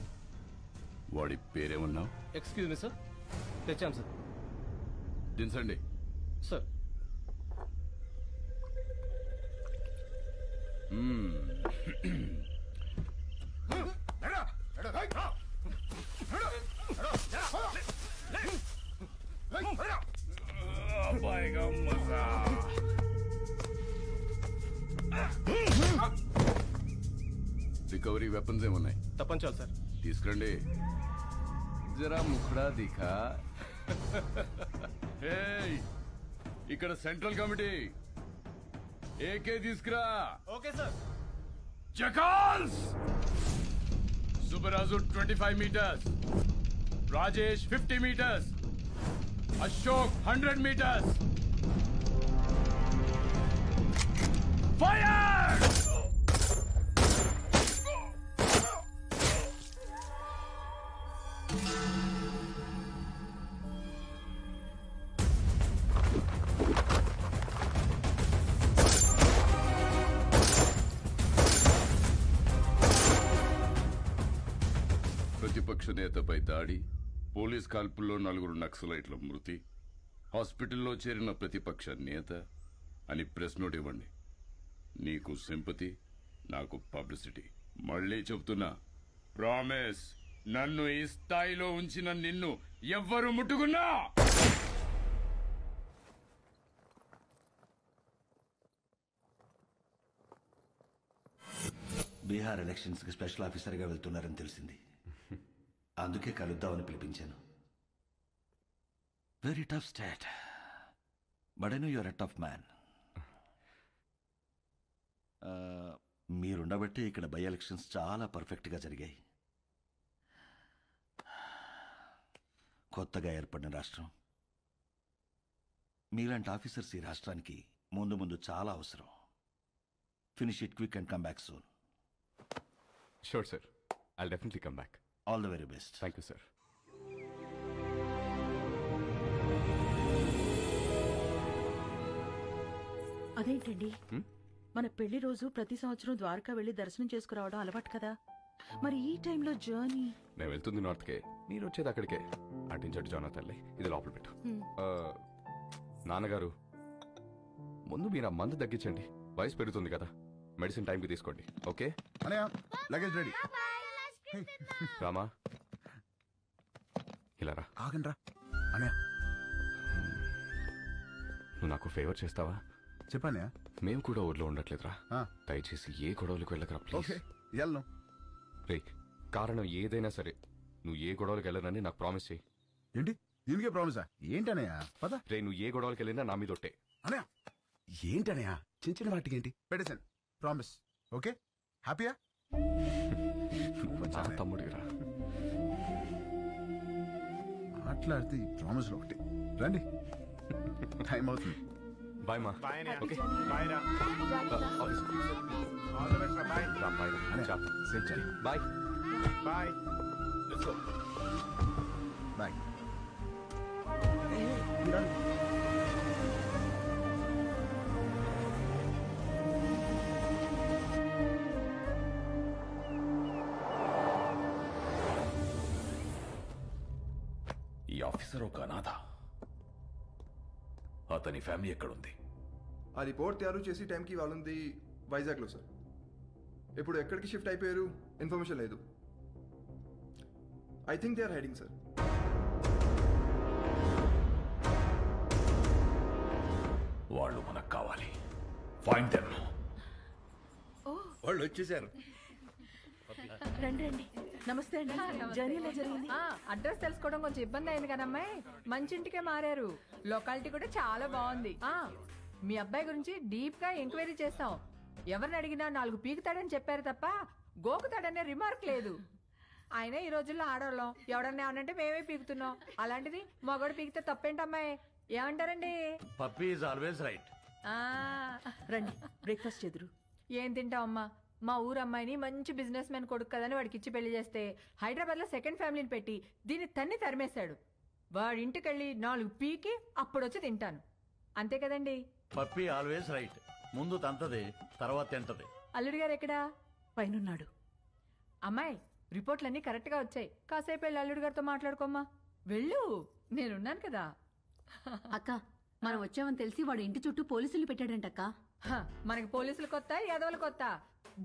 వాడి పేరేమన్నావు? ఎక్స్క్యూజ్ మీ సార్, తెచ్చాం సార్. దించండి సార్. రికవరీ వెపన్స్ ఏమున్నాయి? తప్పంచాలి సార్. తీసుకురండి. జరా ముఖడా దిఖా. ఇక్కడ సెంట్రల్ కమిటీ ఏకే తీసుకురా. Okay sir. జకాల్స్. Subbaraju 25 meters, Rajesh 50 meters, Ashok 100 meters. Fire! ప్రతిపక్ష నేతపై దాడి, పోలీస్ కాల్పుల్లో 4 నక్సలైట్ల మృతి, హాస్పిటల్లో చేరిన ప్రతిపక్ష నేత అని ప్రెస్ నోట్ ఇవ్వండి. నీకు సింపతి, నాకు పబ్లిసిటీ. మళ్ళీ చెప్తున్నా, ప్రామిస్, నన్ను ఈ స్థాయిలో ఉంచిన నిన్ను ఎవ్వరు ముట్టుకున్నా. బీహార్ ఎలక్షన్స్ కి స్పెషల్ ఆఫీసర్గా వెళ్తున్నారని తెలిసింది. అందుకే కలుద్దామని పిలిపించాను. Very tough state, but I know your a tough man. మీరుండబట్టి ఇక్కడ బై ఎలక్షన్స్ చాలా పర్ఫెక్ట్గా జరిగాయి. కొత్తగా ఏర్పడిన రాష్ట్రం, మీలాంటి ఆఫీసర్స్ ఈ రాష్ట్రానికి ముందు ముందు చాలా అవసరం. Finish it quick and come back soon. Sure sir, I'll definitely come back. All the very best. Thank you sir. అదేంటండి, మన పెళ్లి రోజు ప్రతి సంవత్సరం ద్వారకా వెళ్లి దర్శనం చేసుకురావడం అలవాటు కదా, మరి ఈ టైంలో జర్నీ? నేను వెళ్తుంది నార్త్కే, మీరు వచ్చేది అక్కడికే. అటించట్టు జానా తల్లి, ఇది లోపల పెట్టు. నాన్నగారు, ముందు మీరు ఆ మందు తగ్గించండి, వయసు పెరుగుతుంది కదా. మెడిసిన్ టైంకి తీసుకోండి, ఓకే? Luggage ready. రామా, ఇలా రా. ఆగండి రా. అనయా, నువ్వు నాకు ఫేవర్ చేస్తావా? చెప్పానే. మేము కూడా ఊర్లో ఉండట్లేదురా, దయచేసి ఏ గొడవలకు వెళ్ళకరా ప్లీజ్. వెళ్ళను రే, కారణం ఏదైనా సరే నువ్వు ఏ గొడవలకు వెళ్ళనని నాకు ప్రామిస్ చేయి. ఏంటి దీనికే ప్రామిసా? ఏంటనయా? పద. రే, నువ్వు ఏ గొడవలకు వెళ్ళినా నా మీద ఒట్టే. అనయా, ఏంటనయా? చిన్న చిన్న వాటికి ఏంటి? పెట్టేశాను, ప్రామిస్. ఓకే, హ్యాపీయా? నా తమ్ముడిరా. మాట్లాడితే ఈ ప్రామిస్లో ఒకటి. రండి, టైం అవుతుంది. బాయ్ మా. బాయ్ రా. ఓకే, బాయ్ రా. Office please. All the best రా. బాయ్. బాయ్ రా. సేఫ్ చేయి. Bye. Bye. Let's go. Bye. ఈ ఆఫీసర్ ఒక అనాథ. అతని ఫ్యామిలీ ఎక్కడుంది? ఆ రిపోర్ట్ తయారు చేసి టైంకి వాళ్ళుంది వైజాగ్లో సార్. ఇప్పుడు ఎక్కడికి షిఫ్ట్ అయిపోయారు ఇన్ఫర్మేషన్ లేదు. I think they are hiding sir. వాళ్ళు మనకు కావాలి. Find them. వాళ్ళు వచ్చేసారు. రండి రండి. నమస్తే అండి. జర్నీలో జరిగింది. అడ్రస్ తెలుసుకోవడం కొంచెం ఇబ్బంది అయింది కదమ్మాయి. మంచి ఇంటికే మారారు. లొకాలిటీ కూడా చాలా బాగుంది. మీ అబ్బాయి గురించి డీప్ గా ఎంక్వైరీ చేస్తాం. ఎవరిని అడిగినా 4 పీకుతాడని చెప్పారు తప్ప గోకుతాడనే రిమార్క్ లేదు. ఆయన ఈ రోజుల్లో ఆడవాళ్ళం. ఎవడన్నా ఏమనంటే మేమే పీకుతున్నాం. అలాంటిది మగోడు పీకితే తప్పేంటమ్మాయి? ఏమంటారండి? Puppy is always right. రండి బ్రేక్ఫాస్ట్ చెదురు. ఏం తింటావమ్మా? మా ఊరు అమ్మాయిని మంచి బిజినెస్ మ్యాన్ కొడుకు కదని వాడికి ఇచ్చి పెళ్లి చేస్తే హైదరాబాద్ లో సెకండ్ ఫ్యామిలీని పెట్టి దీన్ని తన్ని తరిమేశాడు. వాడి ఇంటికెళ్ళి 4 పీకి అప్పుడొచ్చి తింటాను. అంతే కదండి? Puppy always right. ముందు తంతది, తర్వాత తింటది. అల్లుడి గారు ఎక్కడా? పైనున్నాడు. అమ్మాయి రిపోర్ట్లన్నీ కరెక్ట్ గా వచ్చాయి. కాసేపు వెళ్ళి అల్లుడి గారితో మాట్లాడుకోమ్మా. వెళ్ళు, నేనున్నాను కదా. అక్క, మనం వచ్చామని తెలిసి వాడు ఇంటి చుట్టూ పోలీసులు పెట్టాడంటక్క. మనకి పోలీసులు కొత్త, యాదవులు కొత్త.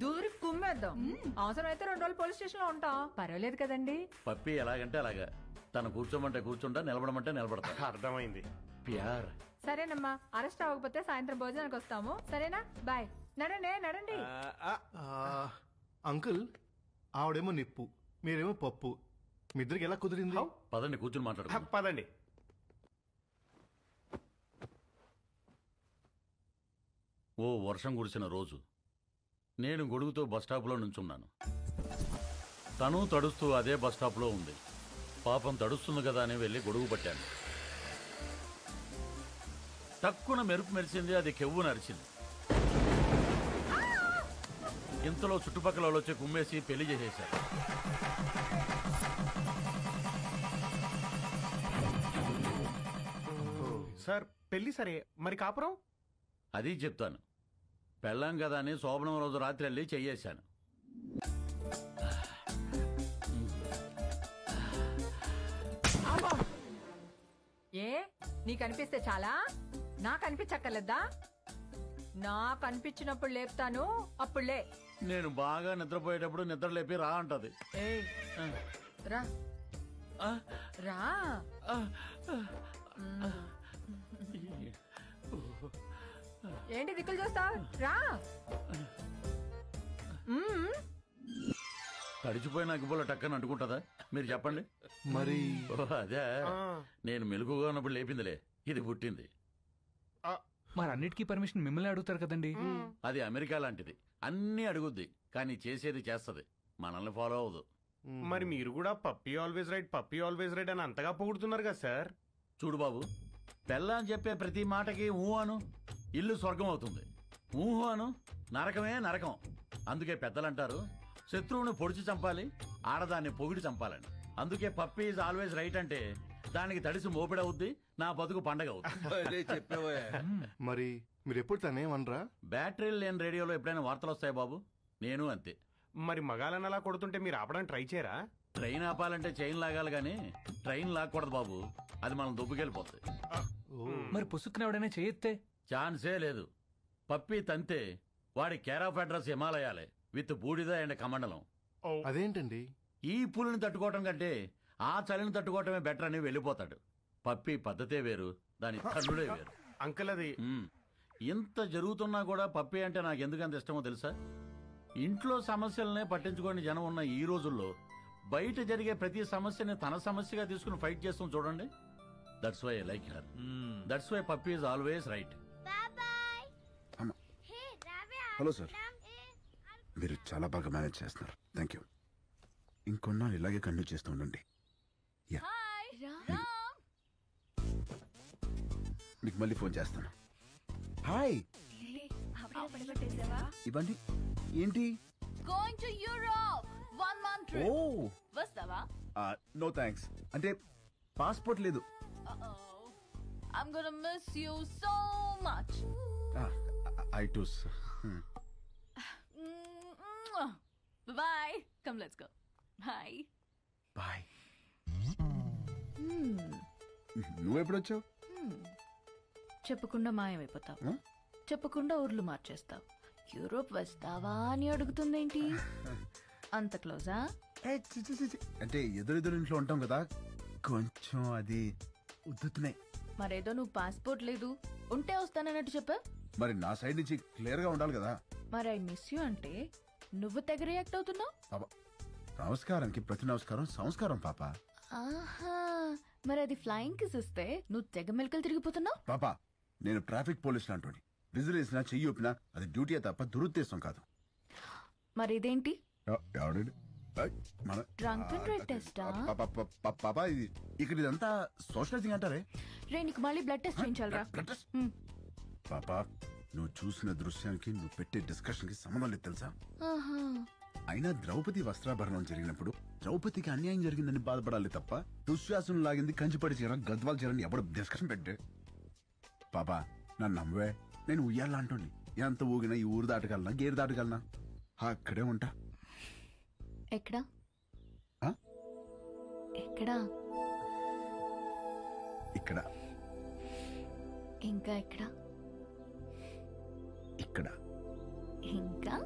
దూరి కుమ్మేద్దాం. అవసరమైతే 2 రోజులు పోలీస్ స్టేషన్ లో ఉంటాం. పర్వాలేదు కదండి? పప్పీ ఎలాగంటే అలాగా. తను కూర్చోమంటే కూర్చుంటా, నిలబడమంటే నిలబడతా. అర్థమైంది. ప్యార్. సరేనమ్మా, అరెస్ట్ అవ్వకపోతే సాయంత్రం భోజనానికి వస్తాము. సరేనా? బాయ్. నడండి. అంకుల్, ఆవిడేమో నిప్పు, మీరేమో పప్పు. మీ ఇద్దరికి ఎలా కుదిరింది? పదండి కూర్చుని మాట్లాడు. పదండి. ఓ వర్షం కురిసిన రోజు నేను గొడుగుతో బస్టాప్లో నుంచున్నాను. తను తడుస్తూ అదే బస్టాప్లో ఉంది. పాపం తడుస్తుంది కదా అని వెళ్ళి గొడుగు పట్టాను. తక్కువ మెరుపు మెరిసింది. అది కెవ్వు నరిచింది. ఇంతలో చుట్టుపక్కల వాళ్ళు వచ్చి కుమ్మేసి పెళ్లి చేసేశారు. సార్ పెళ్లి సరే, మరి కాపురం? అది చెప్తాను. పెళ్ళాం కదా అని శోభనం రోజు రాత్రి వెళ్ళి చెయ్యేశాను. ఏ నీకు అనిపిస్తే చాలా? నాకు అనిపించక్కర్లేదా? నాకు అనిపించినప్పుడు లేపుతాను, అప్పుడులే. నేను బాగా నిద్రపోయేటప్పుడు నిద్ర లేపి రా అంటది. రా రా. ఏంటి దిక్కులు చూస్తావు? రా. తడిచిపోయిన అగ్గిపుల్ల టక్కని అంటుకుంటుందా? మీరు చెప్పండి. మరి అదే నేను మెలుగుగా ఉన్నప్పుడు లేపిందిలే. ఇది పుట్టింది. మరి అన్నిటికీ పర్మిషన్ మిమ్మల్ని అడుగుతారు కదండి. అది అమెరికా లాంటిది. అన్నీ అడుగుద్ది, కానీ చేసేది చేస్తది. మనల్ని ఫాలో అవ్వదు. మరి మీరు కూడా పప్పీ ఆల్వేస్ రైట్ అని అంతగా పొగుడుతున్నారు కదా సార్. చూడు బాబు, పెళ్ళ అని చెప్పే ప్రతి మాటకి ఊ అను, ఇల్లు స్వర్గం అవుతుంది. ఊహు అను, నరకమే నరకం. అందుకే పెద్దలంటారు, శత్రువుని పొడిచి చంపాలి, ఆడదాన్ని పొగిడి చంపాలని. అందుకే పప్పీ ఈజ్ ఆల్వేస్ రైట్ అంటే దానికి తడిసి మోపిడవుద్ది, నా బతుకు పండగ అవుద్ది. మరి మీరు ఎప్పుడు తనేమనరా? బ్యాటరీలు లేని రేడియోలో ఎప్పుడైనా వార్తలు వస్తాయి బాబు. నేను అంతే. మరి మగాలని అలా కొడుతుంటే మీరు ఆపడానికి ట్రై చేయరా? ట్రైన్ ఆపాలంటే చైన్ లాగాలి గానీ ట్రైన్ లాక్కూడదు బాబు. అది మనం దుబ్బుకెళ్ళిపోతుంది. మరి పుసుక్కున ఎవడైనా చేయెత్తే? ఛాన్సే లేదు. పప్పి తంతే వాడి కేర్ ఆఫ్ అడ్రస్ హిమాలయాలే విత్ బూడిద అండ్ కమండలం. అదేంటండి? ఈ పులిని తట్టుకోవటం కంటే ఆ చలిని తట్టుకోవటమే బెటర్ అని వెళ్ళిపోతాడు. పప్పి పద్ధతే వేరు, దాని తన్నుడే వేరు. అంకుల్ అది ఇంత జరుగుతున్నా కూడా పప్పి అంటే నాకు ఎందుకంత ఇష్టమో తెలుసా? ఇంట్లో సమస్యలనే పట్టించుకోని జనం ఉన్న ఈ రోజుల్లో బయట జరిగే ప్రతి సమస్యని తన సమస్యగా తీసుకుని ఫైట్ చేస్తాం చూడండి. That's why I like her. That's why puppy is always right. Hello sir, మీరు చాలా బాగా మేనేజ్ చేస్తున్నారు. Thank you. ఇంకొన్నాళ్ళు ఇలాగే కంటిన్యూ చేస్తూ ఉండండి. మీకు మళ్ళీ ఫోన్ చేస్తాను. హాయ్, ఇవ్వండి. ఏంటి? Going to Europe 1 month trip. ఓ, వస్తావా? No thanks. అంటే పాస్పోర్ట్ లేదు. I'm gonna miss you so much. I too. Bye. Come, let's go. Bye. Bye. నువ్వెప్పుడు వచ్చావు? చెప్పకుండా మాయమైపోతావు. చెప్పకుండా ఊర్లు మార్చేస్తావు. యూరోప్ వస్తావా అని అడుగుతుందేంటి? అంత క్లోజా? అంటే ఎదురెదురు ఇంట్లో ఉంటాం కదా, కొంచెం అది ఉద్దుతున్నాయి. మరేదో నువ్వు పాస్పోర్ట్ లేదు, ఉంటే వస్తానన్నట్టు చెప్పా. మరి నా సైడ్ నుంచి క్లియర్ గా ఉండాలి కదా. మరి ఐ మిస్ యూ అంటే నువ్వు తెగ రియాక్ట్ అవుతున్నావు. పాప, నమస్కారానికి ప్రతి నమస్కారం సంస్కారం పాప. ఆహా, మరి అది ఫ్లయింగ్ కిస్ ఇస్తే నువ్వు తెగ మెలకలు తిరిగిపోతున్నావు. పాప, నేను ట్రాఫిక్ పోలీస్ లాంటి విజిల్ వేసినా చెయ్యి ఊపినా అది డ్యూటీ తప్ప దురుద్దేశం కాదు. మరి ఇదేంటి? డ్రంక్ అండ్ డ్రైవ్ టెస్టా? పాప, ఇది ఇక్కడ ఇదంతా సోషలైజింగ్ అంటారే. రే, నీకు మళ్ళీ బ్లడ్ టెస్ట్ చేయించాలరా? పాప, నువ్వు చూసిన దృశ్యానికి నువ్వు పెట్టే డిస్కషన్ కి సంబంధం లేదు తెలుసా. అయినా ద్రౌపది వస్త్రాభరణం జరిగినప్పుడు ద్రౌపదికి అన్యాయం జరిగిందని బాధపడాలి తప్ప దుశ్శాసనం లాగింది కంచిపడి చీర గద్వాల చీరని ఎవడు డిస్కషన్ పెట్టే. పాపా, నన్ను నమ్మవే, నేను ఉయ్యాలా అంటుంది. ఎంత ఊగినా ఈ ఊరు దాటగలనా గేరు దాటగలనా? అక్కడే ఉంటా. ఎక్కడా ఎక్కడా? ఇక్కడ. ఇంకా ఎక్కడా? ఇక్కడ. ఇంకా?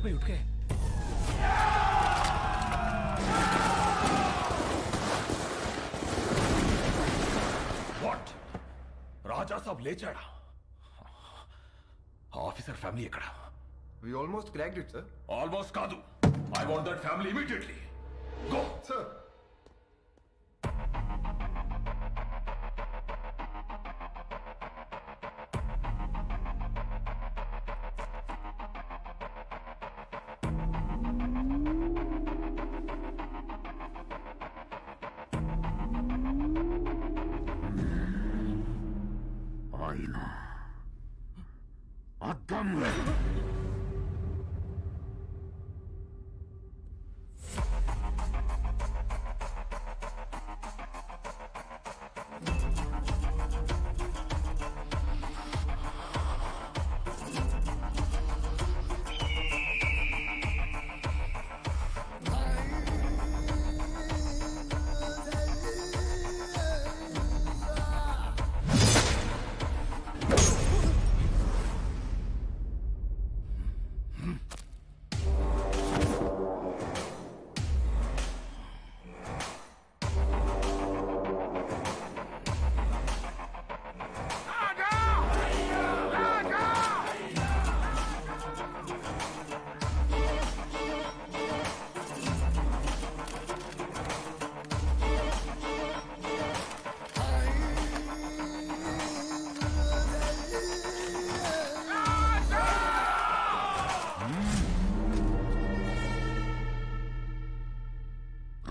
भाई उठ गए। వాట్? రాజా సాబ్ లేచాడా? ఆఫీసర్ ఫ్యామిలీ ఎక్కడ? We almost cracked it, sir. Almost కాదు. I want that family immediately. Go, sir.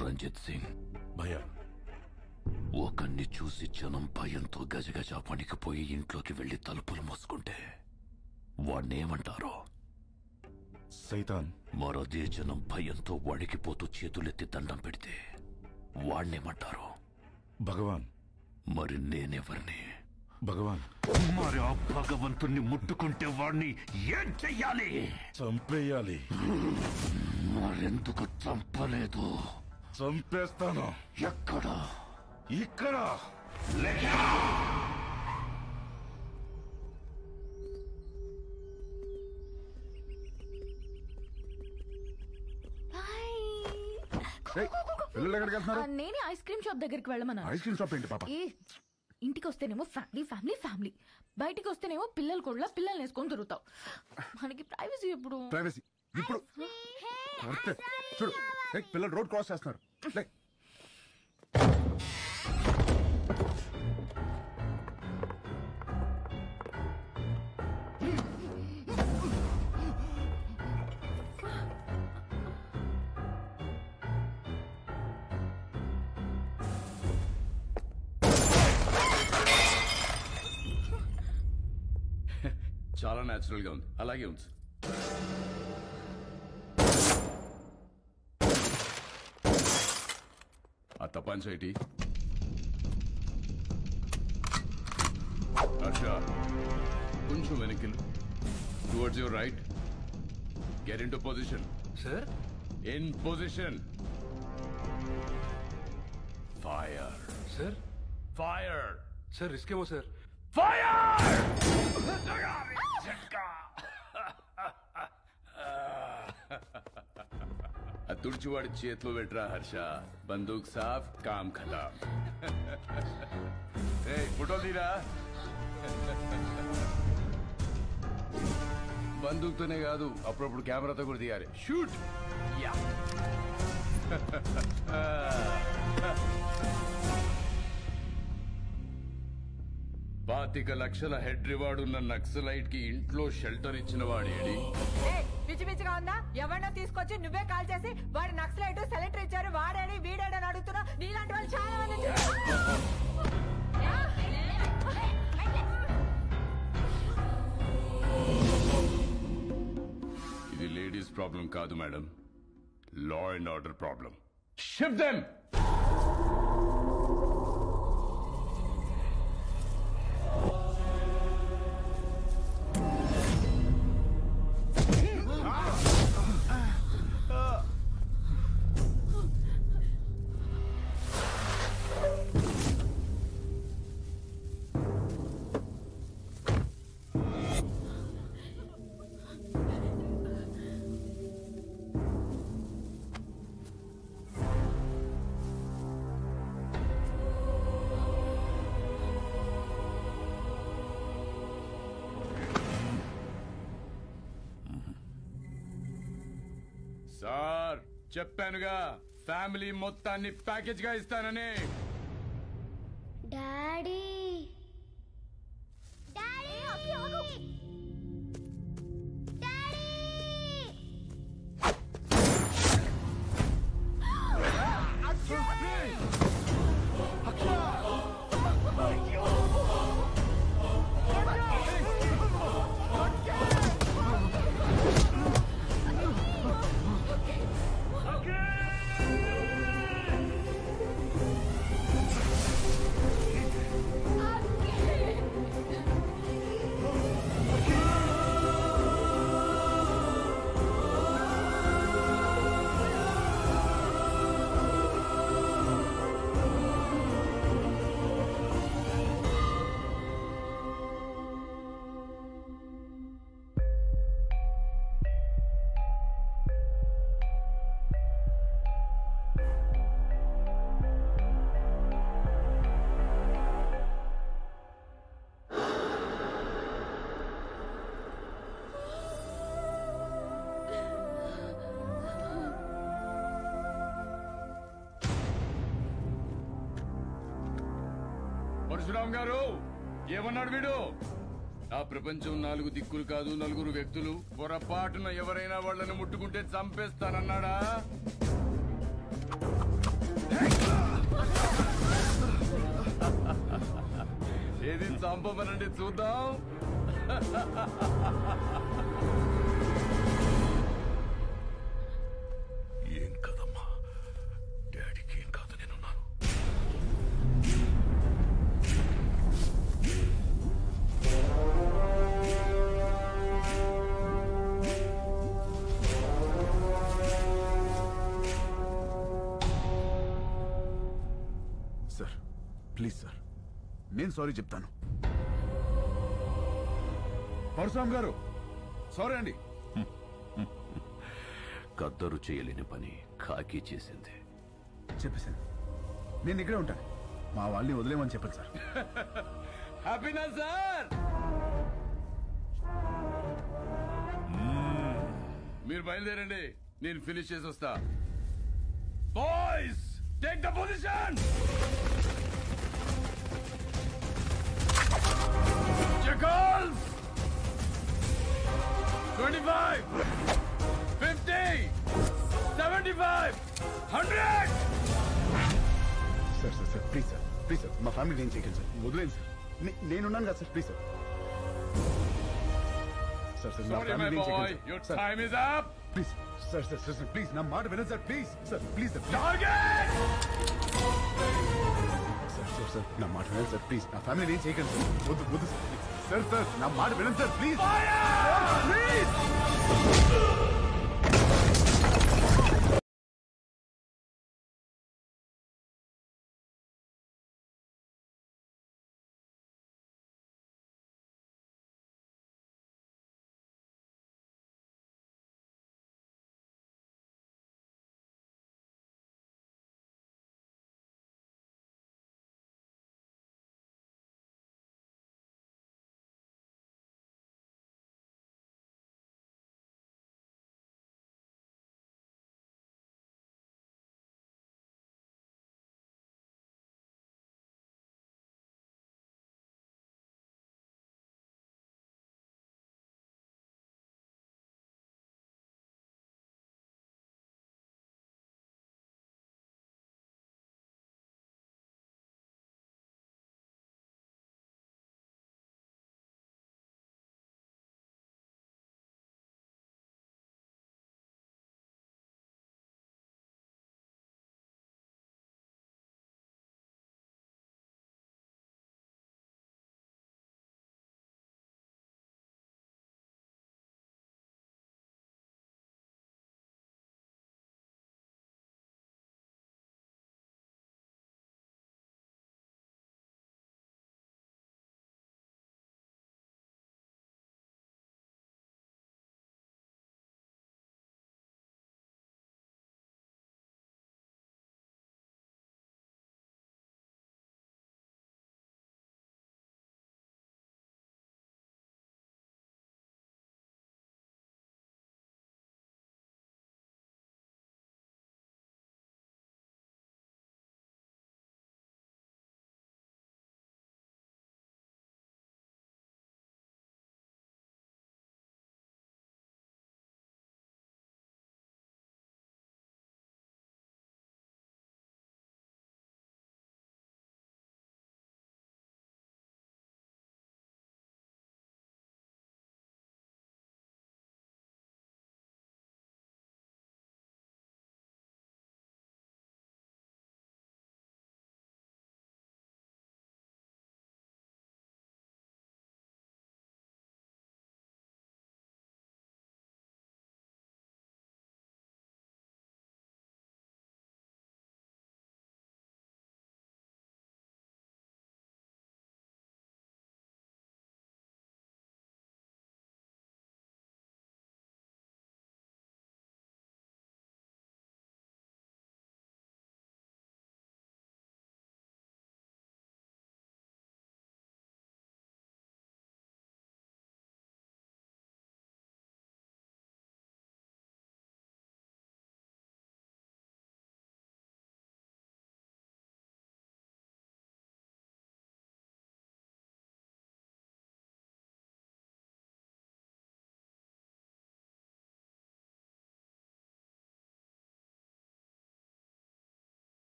Ranjith Singh భయ ఒకన్ని చూసి జనం భయంతో గజగజ పనికిపోయి ఇంట్లోకి వెళ్లి తలుపులు మూసుకుంటే వాణ్ణేమంటారో? సైతాన్. మరదే జనం భయంతో వణికిపోతూ చేతులెత్తి దండం పెడితే వాణ్ణేమంటారో? భగవాన్. మరి నేనెవరిని? భగవాన్. మరి ఆ భగవంతుణ్ణి ముట్టుకుంటే వాణ్ణి ఏం చెయ్యాలి? చంపేయాలి. మరెందుకు చంపలేదు? చంపేస్తాను. ఎక్కడ? ఇక్కడ. పిల్లలు ఎక్కడికి వెళ్తున్నారు? నేనే ఐస్ క్రీమ్ షాప్ దగ్గరికి వెళ్ళమన్నా. ఐస్ క్రీమ్ షాప్ ఏంటి పాప? ఇంటికి వస్తేనేమో ఫ్యామిలీ ఫ్యామిలీ ఫ్యామిలీ, బయటికి వస్తేనేమో పిల్లలు కూడా పిల్లల్ని వేసుకొని తిరుగుతావు. మనకి ప్రైవసీ ఎప్పుడు? ప్రైవసీ ఇప్పుడు చూడు, పిల్లలు రోడ్ క్రాస్ చేస్తున్నారు. చాలా న్యాచురల్ గా ఉంది. అలాగే ఉంది. ఆ తపాంచేటి హర్ష, కొంచెం వెనక్కి towards your right. Get in to position. Sir in position. Fire. Sir fire. Sir risk ఏమో సార్. తుడిచివాడి చేతిలో పెట్టరా హర్ష. బందూక్ సాఫ్, కామ్ ఖతాం. ఫోటో తీరా. బందూక్తోనే కాదు, అప్పుడప్పుడు కెమెరాతో కూడా తీయాలి. షూట్. యా. 25 లక్షల హెడ్ రివార్డ్ ఉన్న నక్సలైట్ కి ఇంట్లో షెల్టర్ ఇచ్చిన వాడేడి? పిచ్చి పిచ్చిగా ఉందా? ఎవరినో తీసుకొచ్చి నువ్వే కాల్ చేసి వాడు నక్సలైట్ సెలెక్టర్ ఇచ్చారు వాడాడి వీడాడని అడుగుతున్నా. నీలాంటి వాళ్ళు చాలా మంది. ఇది లేడీస్ ప్రాబ్లం కాదు madam, law and order problem. Shift them. Sir చెప్పానుగా, ఫ్యామిలీ మొత్తాన్ని ప్యాకేజ్ గా ఇస్తానని. డాడీ పరశురామ్ గారు ఏమన్నాడు వీడు? నా ప్రపంచం 4 దిక్కులు కాదు, 4 వ్యక్తులు. పొరపాటున ఎవరైనా వాళ్ళని ముట్టుకుంటే చంపేస్తానన్నాడా? ఏది చంపమనండి చూద్దాం. ఏం కదమ్మా, డాడీకి ఏం కాదు, నేనున్నాను. సార్ ప్లీజ్ సార్, నేను సారీ చెప్తాను. పరశురామ్ గారు సారీ అండి. కద్దరు చేయలేని పని ఖాకీ చేసింది. చెప్పేశాను, నేను ఇక్కడే ఉంటాను. మా వాళ్ళని వదిలేమని చెప్పండి సార్. హ్యాపీనా సార్? మీరు బయలుదేరండి, నేను ఫినిష్ చేసి వస్తా. Boys take the position. Jackals! 25, 50, 75, 100! Sir sir sir please sir, please sir, మా ఫ్యామిలీ ఏం చేయకండి సార్, వదిలేండి సార్. నేనున్నాను కదా sir, please sir. Sir sir నా Sorry, my ఫ్యామిలీ ఏం boy. చేయకండి, Your sir. time is up. Please sir sir sir please నా మాట వినండి sir please sir please sir sir sir నా మాట వినండి సార్ ప్లీజ్ నా ఫ్యామిలీ ఏం చేయకండి సార్ వద్దు వద్దు సార్ సార్ సార్ నా మాట వినండి సార్ ప్లీజ్ ప్లీజ్